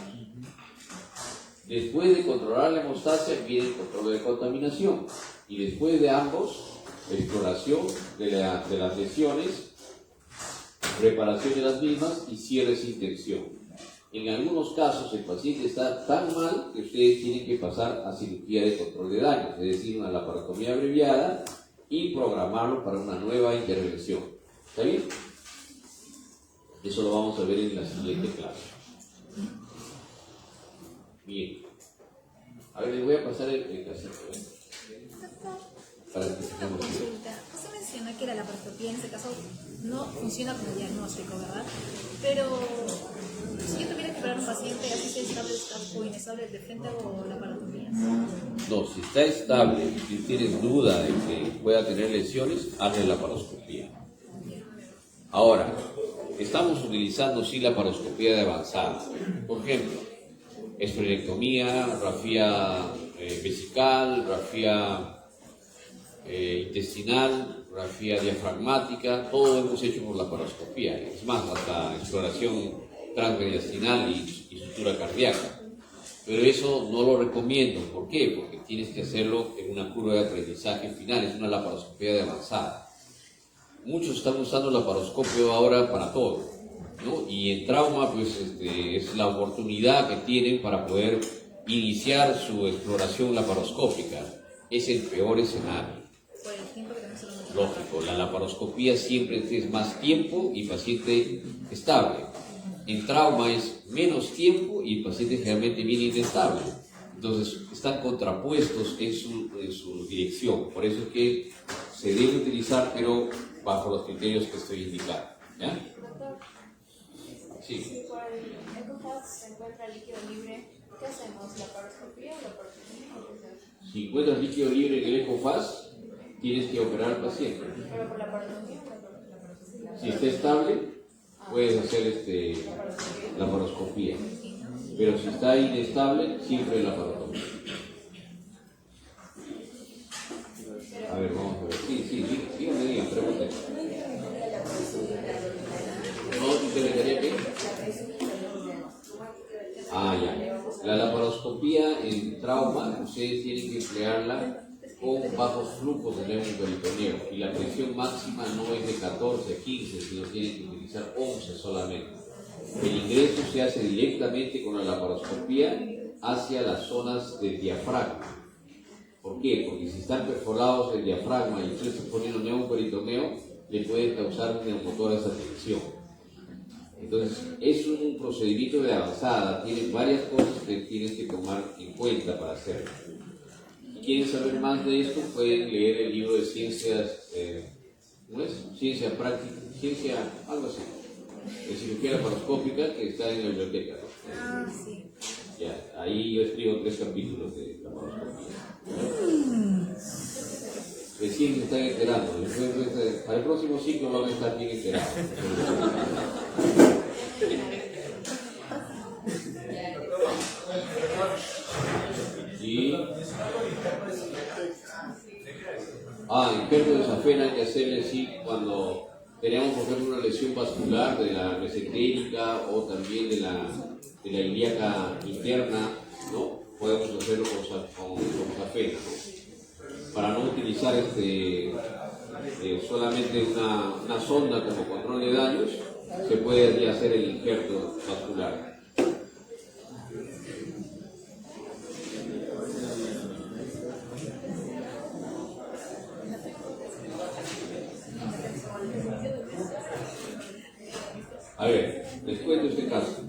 Después de controlar la hemostasia viene el control de contaminación y después de ambos, exploración de las lesiones, preparación de las mismas y cierre sin tensión. En algunos casos el paciente está tan mal que ustedes tienen que pasar a cirugía de control de daños, es decir, una laparotomía abreviada y programarlo para una nueva intervención. ¿Está bien? Eso lo vamos a ver en la siguiente clase. Bien. A ver, les voy a pasar el casito, para que Una tengamos idea. consulta. Usted menciona que la laparoscopía en este caso no funciona como diagnóstico, ¿verdad? Pero si yo tuviera que operar a un paciente, así sea estable o inestable, ¿de frente hago laparoscopía? No, si está estable y si tienes duda de que pueda tener lesiones, hazle la laparoscopía. Ahora, estamos utilizando sí la laparoscopía de avanzada. Por ejemplo, esplenectomía, grafía vesical, grafía intestinal, grafía diafragmática, todo hemos hecho por la laparoscopía. Es más, hasta exploración transmediastinal y sutura cardíaca. Pero eso no lo recomiendo. ¿Por qué? Porque tienes que hacerlo en una curva de aprendizaje final, es una laparoscopía de avanzada. Muchos están usando la laparoscopio ahora para todo, ¿no? Y en trauma, pues, es la oportunidad que tienen para poder iniciar su exploración laparoscópica. Es el peor escenario. Por el tiempo que tenemos en la Lógico, la laparoscopía siempre es más tiempo y paciente estable. En trauma es menos tiempo y el paciente generalmente viene inestable. Entonces, están contrapuestos en su dirección. Por eso es que se debe utilizar, pero bajo los criterios que estoy indicando. ¿Ya? Doctor, Sí. si por el ECOFAS se encuentra líquido libre, ¿qué hacemos? ¿Laparoscopía o laparoscopía? ¿O qué se hace? Si encuentras líquido libre en el ECOFAS, tienes que operar al paciente. ¿Pero por laparoscopía o laparoscopía? Si está estable, puedes hacer laparoscopía. Pero si está inestable, siempre laparoscopía. A ver, vamos a ver. Sí, díganme, pregúntenme. ¿No te interesa qué? Ah, ya. La laparoscopía en trauma, ustedes tienen que emplearla con bajos flujos de neumon peritoneo y la presión máxima no es de 14 a 15, sino tienen que utilizar 11 solamente. El ingreso se hace directamente con la laparoscopía hacia las zonas del diafragma. ¿Por qué? Porque si están perforados el diafragma y ustedes están poniendo neumoperitoneo, le puede causar neumotórax a tensión. Entonces, es un procedimiento de avanzada, tiene varias cosas que tienes que tomar en cuenta para hacerlo. Si quieren saber más de esto, pueden leer el libro de ciencias, ¿cómo es? Ciencia práctica, algo así, de cirugía laparoscópica, que está en la biblioteca, ¿no? Ah, sí. Ya, ahí yo escribo 3 capítulos de laparoscopía. Recién se están enterando. Para el próximo ciclo van a estar bien enterados. Y injerto de safena hay que hacerle sí cuando tenemos, por ejemplo, una lesión vascular de la mesentérica o también de la ilíaca interna, ¿no? Podemos hacerlo con safena, ¿no? Para no utilizar solamente una sonda como control de daños, se puede hacer el injerto vascular. A ver, les cuento este caso.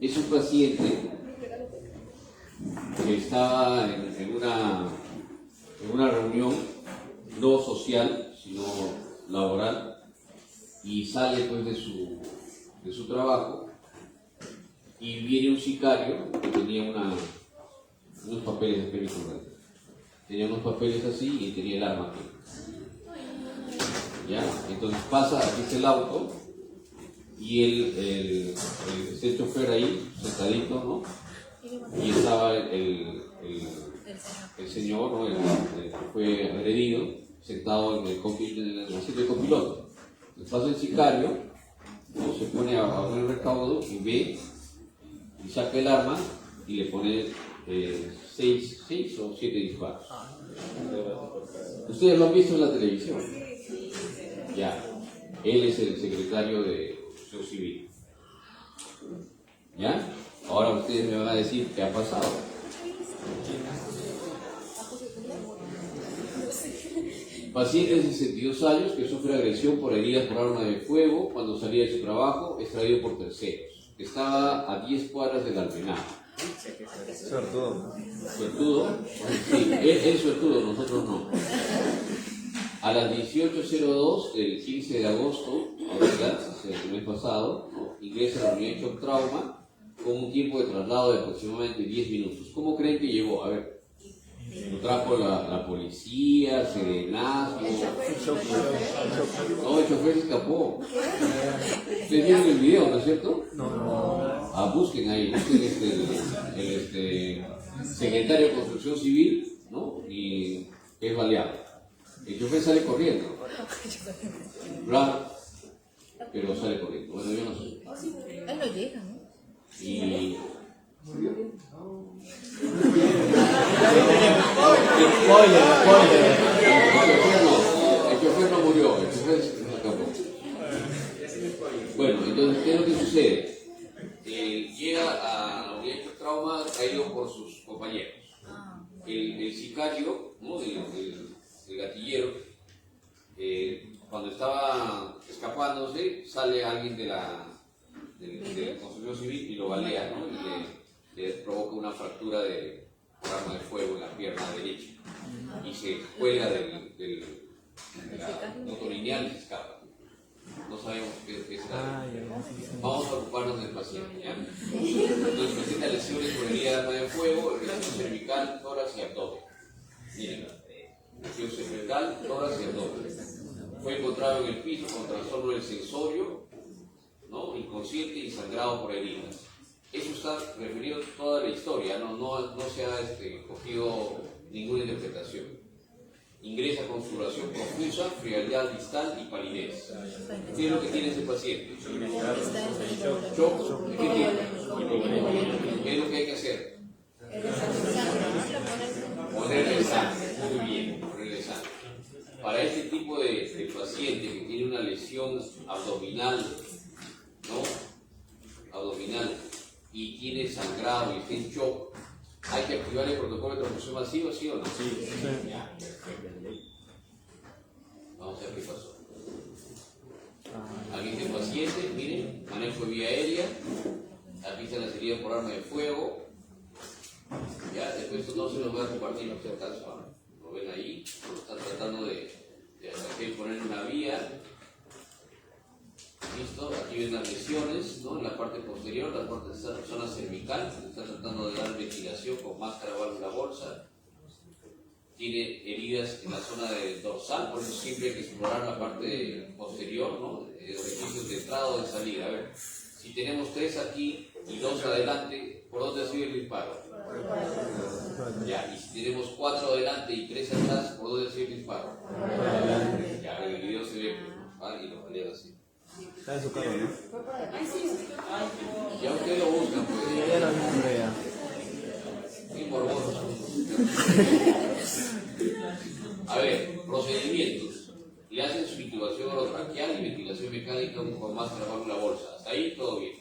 Es un paciente que estaba en una reunión no social, sino laboral, y sale pues de su trabajo y viene un sicario que tenía unos papeles de película. Tenía unos papeles así y tenía el arma aquí. ¿Ya? Entonces pasa, aquí está el auto y está el chofer ahí, sentadito, ¿no? Y estaba el señor, ¿no? El que fue agredido, sentado en el asiento de copiloto. Entonces pasa el sicario, ¿no? Se pone a ver el recaudo y ve y saca el arma y le pone 6 o 7 disparos. Ustedes lo han visto en la televisión. Ya, él es el secretario de Protección Civil. ¿Ya? Ahora ustedes me van a decir qué ha pasado. Paciente de 62 años que sufre agresión por heridas por arma de fuego cuando salía de su trabajo, extraído por terceros. Estaba a 10 cuadras del Almenara. Suertudo. ¿Suertudo? Sí, él es suertudo, nosotros no. A las 18:02 del 15 de agosto, ahorita, el mes pasado, ¿no?, ingresa a la unidad de shock trauma con un tiempo de traslado de aproximadamente 10 minutos. ¿Cómo creen que llegó? A ver, lo trajo la policía, Serenazgo. No, el chofer se escapó. Ustedes vieron el video, ¿no es cierto? No. Busquen ahí, busquen el secretario de Construcción Civil, ¿no? Y es baleado. El chofer sale corriendo. Claro, pero sale corriendo. Bueno, yo no sé. Él no llega, ¿no? Y el chofer no murió, el chofer se escapó. Bueno, entonces, ¿qué es lo que sucede? Llega a la unidad de trauma caído por sus compañeros. El sicario, ¿no?, el gatillero, cuando estaba escapándose, sale alguien de Construcción Civil y lo balea, ¿no?, y le provoca una fractura de arma de fuego en la pierna derecha y se cuelga de la motolineal y se escapa. No sabemos qué será. Vamos a ocuparnos del paciente, ¿ya? Entonces presenta lesiones por herida de arma de fuego, lesión cervical, tórax y abdomen. Miren, lesión cervical, tórax y abdomen. Fue encontrado en el piso con trastorno del sensorio, ¿no?, inconsciente y sangrado por heridas. Eso está referido a toda la historia, no se ha cogido ninguna interpretación. Ingresa con sudoración profusa, frialdad distal y palidez. ¿Qué es lo que tiene ese paciente? Shock. ¿Qué tiene? ¿Qué es lo que hay que hacer? Ponerle sangre. Muy bien, ponerle sangre. Para este tipo de paciente que tiene una lesión abdominal, ¿no?, abdominal, y tiene sangrado y está en shock, ¿hay que activar el protocolo de transfusión masiva, sí o no? Sí. Vamos a ver qué pasó. Aquí está el paciente, miren, manejo de vía aérea, aquí están las heridas por arma de fuego. Ya, después esto no se los voy a compartir, no se alcanza, lo ven ahí, están tratando de poner una vía. Listo, aquí ven las lesiones, ¿no?, en la parte posterior, la parte de esta zona cervical, está tratando de dar ventilación con máscara, válvula, bolsa. Tiene heridas en la zona de dorsal, por eso siempre hay que explorar la parte posterior, ¿no?, de orificios de entrada o de salida. A ver, si tenemos 3 aquí y 2 adelante, ¿por dónde ha sido el disparo? Ya, y si tenemos 4 adelante y 3 atrás, ¿por dónde ha sido el disparo? Ya, en el video se ve, ¿vale? Y lo pelean así. Está en su carro, ¿no? Ya ustedes lo buscan, pues. Ya lo vi, ya. Muy morbosos. A ver, procedimientos. Le hacen su intubación orotraqueal y ventilación mecánica con máscara bajo la bolsa. Hasta ahí todo bien.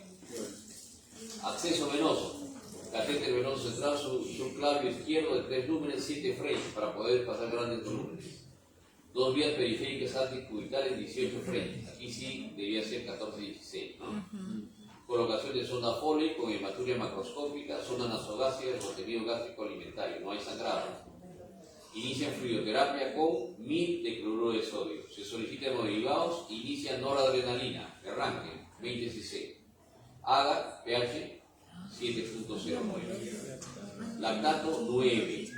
Acceso venoso. Catéter venoso central, subclavio izquierdo de 3 lúmenes, 7 frames para poder pasar grandes volúmenes. 2 vías periféricas anticubitales, 18 frames. Aquí sí debía ser 14-16, ¿no? Colocación de sonda Foley con hematuria macroscópica, sonda nasogástrica, contenido gástrico alimentario, no hay sangrado. Inicia fluidoterapia con 1000 de cloruro de sodio. Se solicita hemoderivados, inicia noradrenalina, arranque, 20 cc. Agar, pH 7.09. Lactato 9.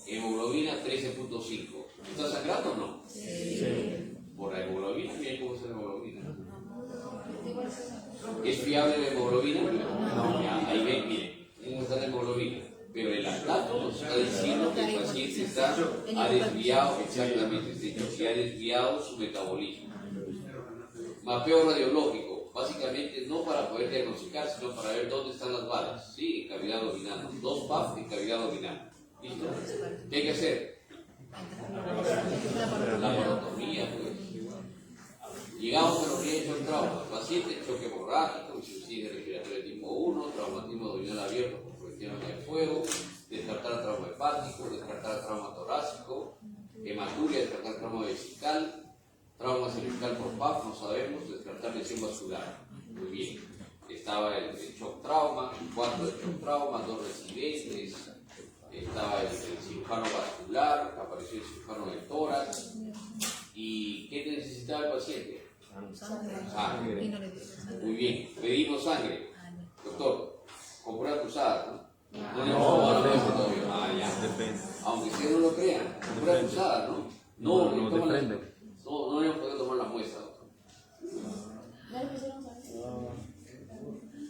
Hemoglobina 13.5. ¿Está sangrando o no? Sí. Por la hemoglobina, miren cómo está la hemoglobina. ¿Es fiable la hemoglobina? No. Ya, ahí ven, miren, cómo está la hemoglobina. Pero el lactato nos está diciendo que el paciente ha desviado, exactamente, se ha desviado su metabolismo. Mapeo radiológico, básicamente no para poder diagnosticar, sino para ver dónde están las balas, ¿sí? En cavidad abdominal, 2 PAP en cavidad abdominal. ¿Listo? ¿Qué hay que hacer? La parotomía, pues. Llegamos a los riesgos del trauma. Paciente, choque hemorrágico, insuficiencia respiratoria tipo 1, traumatismo abdominal abierto por proyección de fuego, descartar trauma hepático, descartar trauma torácico, hematuria, descartar trauma vesical, trauma cervical por PAF, no sabemos, descartar lesión vascular. Muy bien. Estaba el shock trauma, 4 de shock trauma, 2 residentes, estaba el cirujano vascular, apareció el cirujano del tórax. ¿Y qué necesitaba el paciente? Sangre. Y no le dio sangre. Muy bien, pedimos sangre. Doctor, con pruebas cruzadas, ¿no? No le hemos No, tomado la depende. muestra todavía. Ah, ya. Depende. Aunque ustedes no lo crean, con pruebas cruzadas, ¿no? No, No, le toman la- depende. no le hemos podido tomar la muestra, doctor. ¿No le pusieron sangre?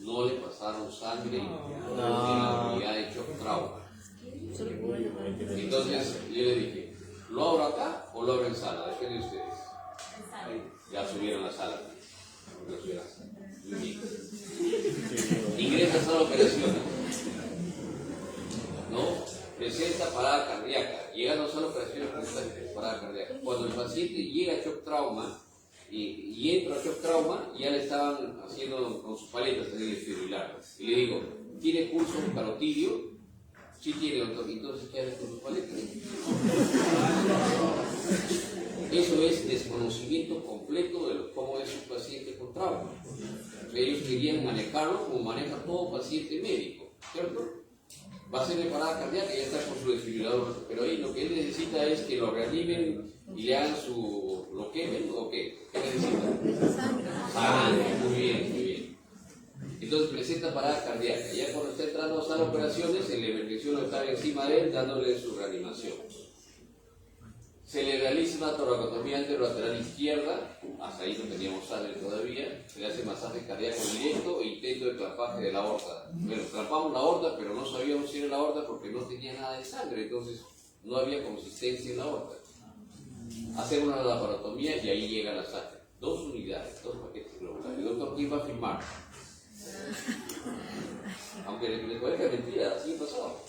No le pasaron sangre en No. la unidad de shock trauma. Entonces yo le dije, ¿lo abro acá o lo abro en sala? Depende de ustedes. Ya subieron a la sala. Lo subieron a la sala. Muy bien. Ingresas a la operación. ¿No? Presenta parada cardíaca. Llegando a la operación, presenta parada cardíaca. Cuando el paciente llega a shock trauma y entra a shock trauma, ya le estaban haciendo con sus paletas el desfibrilar. Y le digo, ¿tiene pulso carotidio? Sí tiene, doctor. Entonces, ¿qué hace con sus paletas? Eso es desconocimiento completo de cómo es un paciente con trauma. Ellos querían manejarlo como maneja todo paciente médico, ¿cierto? Va a ser parada cardíaca y ya está con su desfibrilador, pero ahí lo que él necesita es que lo reanimen y le hagan lo quemen o qué. ¿Qué necesita? Sangre, muy bien, muy bien. Entonces presenta parada cardíaca. Ya cuando está entrando a sala de operaciones, el emergenciólogo está encima de él dándole su reanimación. Se le realiza una toracotomía anterolateral izquierda, hasta ahí no teníamos sangre todavía, se le hace masaje cardíaco directo e intento de clampaje de la aorta. Bueno, clampamos la aorta, pero no sabíamos si era la aorta porque no tenía nada de sangre, entonces no había consistencia en la aorta. Hacemos una laparotomía y ahí llega la sangre. 2 unidades, 2 paquetes globulares. El doctor, ¿quién va a firmar? Aunque les parezca mentira, así pasó.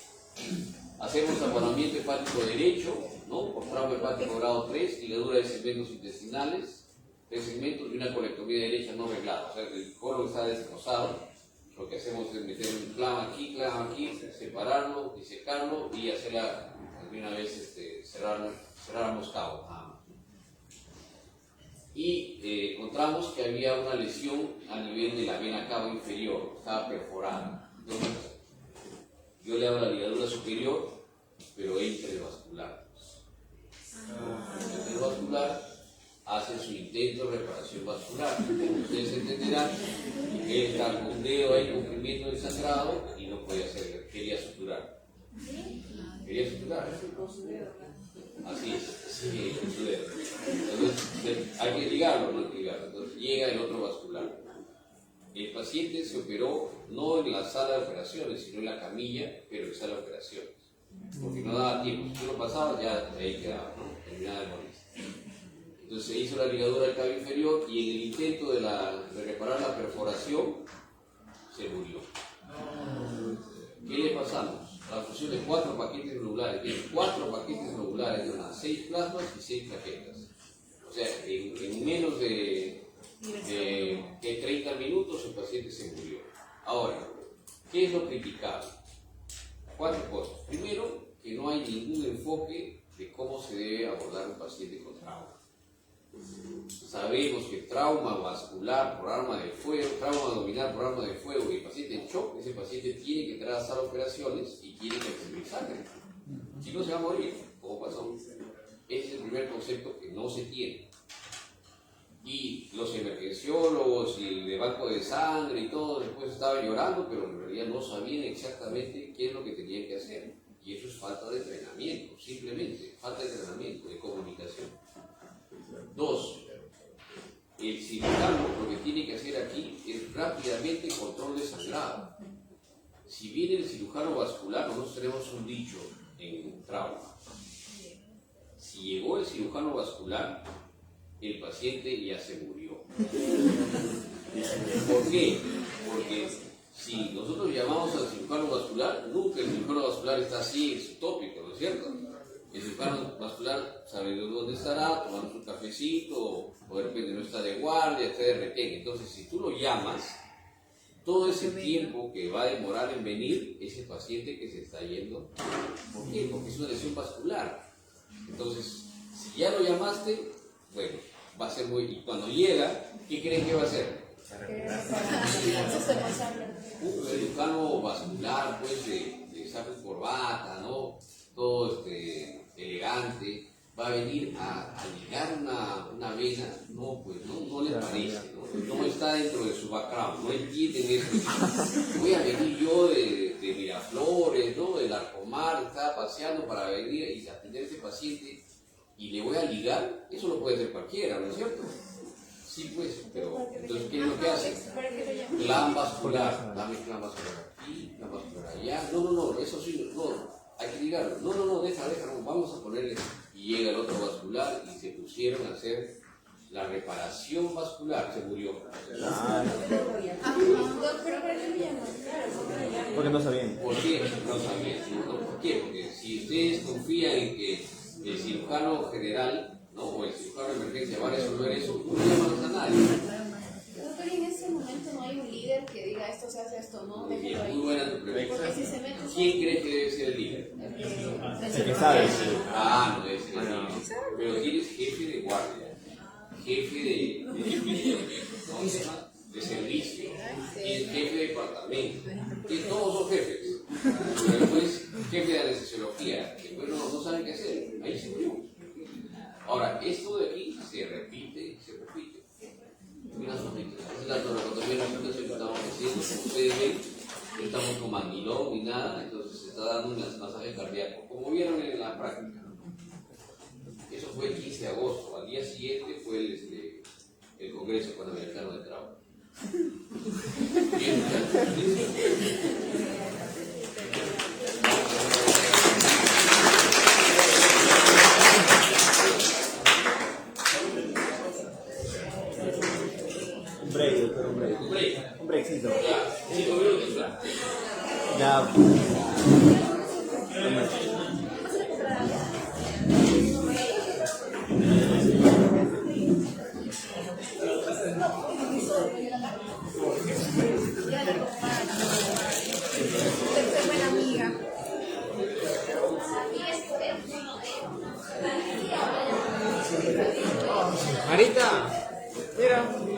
Hacemos abonamiento hepático derecho, ¿no? Por trauma hepático grado 3, ligadura de segmentos intestinales, 3 segmentos y una colectomía derecha no reglada. O sea, el colon está destrozado. Lo que hacemos es meter un clavo aquí, separarlo, disecarlo y hacerla de una vez cerrar ambos cabos. Y encontramos que había una lesión a nivel de la vena cava inferior, estaba perforada. Entonces, yo le hago la ligadura superior, pero intervascular. Intervascular hace su intento de reparación vascular. Ustedes entenderán que él está con un dedo ahí comprimiendo el sangrado y no puede hacerlo. Quería suturar. Así es, sí, con su dedo. Entonces, hay que ligarlo, no hay que ligarlo. Entonces, llega el otro vascular. El paciente se operó no en la sala de operaciones, sino en la camilla, pero en sala de operaciones. Porque no daba tiempo. Si tú lo pasabas, ya ahí quedaba, ¿no? Terminaba de morir. Entonces se hizo la ligadura del cabo inferior y en el intento de reparar la perforación, se murió. ¿Qué le pasamos? La fusión de 4 paquetes globulares. Tiene 4 paquetes globulares, de unas 6 plasmas y 6 plaquetas. O sea, en menos de 30 minutos el paciente se murió. Ahora, ¿qué es lo criticable? 4 cosas. Primero, que no hay ningún enfoque de cómo se debe abordar un paciente con trauma. Sabemos que trauma vascular por arma de fuego, trauma abdominal por arma de fuego y el paciente en shock, ese paciente tiene que entrar a sala de operaciones y tiene que recibir sangre. Si no, se va a morir, como pasó. Ese es el primer concepto que no se tiene. Y los emergenciólogos y el de banco de sangre y todo, después estaban llorando, pero en realidad no sabían exactamente qué es lo que tenían que hacer. Y eso es falta de entrenamiento, simplemente, falta de entrenamiento, de comunicación. 2. El cirujano lo que tiene que hacer aquí es rápidamente control de sangrado. Si viene el cirujano vascular, nosotros tenemos un dicho en trauma. Si llegó el cirujano vascular, el paciente ya se murió. ¿Por qué? Porque si nosotros llamamos al cirujano vascular, nunca el cirujano vascular está así en su tópico, ¿no es cierto? El cirujano vascular sabe dónde estará, tomando su cafecito, o de repente no está de guardia, está de retén. Entonces, si tú lo llamas, todo ese tiempo que va a demorar en venir es el paciente que se está yendo. ¿Por qué? Porque es una lesión vascular. Entonces, Si ya lo llamaste, bueno, va a ser muy... Y cuando llega, ¿qué creen que va a hacer? Un cirujano vascular, pues, de saco y corbata, ¿no? Todo elegante, va a venir a ligar una vena, no, pues no le parece, no está dentro de su background, no entienden eso. Voy a venir yo de Miraflores, ¿no? Del Arcomar, estaba paseando para venir y atender a este paciente y le voy a ligar, eso lo puede hacer cualquiera, ¿no es cierto? Sí, pues, pero entonces, ¿qué es lo que hace? Clan vascular, dame clan vascular aquí, clan vascular allá. No, eso sí, no, hay que ligarlo. No, deja, no, vamos a ponerle. Y llega el otro vascular y se pusieron a hacer la reparación vascular, se murió. Porque no sabían. ¿Por qué? No sabían. ¿Por qué? Porque si ustedes confían en que el cirujano general, ¿no? O el cirujano de emergencia va a resolver eso, no llaman a nadie. Doctor, en ese momento no hay un líder que diga esto se hace, esto no, Muy bien, déjalo ahí. muy buena tu pregunta. Porque si se mete... ¿Quién cree que debe ser el líder? El que sabe. No debe ser el líder. Pero tienes jefe de guardia, jefe de servicio, y jefe de departamento, que todos son jefes. Pero después, jefe de anestesiología, que bueno, no saben qué hacer, ahí se murió. Ahora, esto de aquí se repite. Mira, es la toracotomía que estamos haciendo, como ustedes ven, estamos con mandilón ni nada, entonces se está dando un masaje cardíaco, como vieron en la práctica. Eso fue el 15 de agosto, al día siguiente fue el Congreso Panamericano de Trauma. Bien, Un breakcito. ya, 5 minutos, ¿verdad? Ya. Soy buena amiga. Marita, mira.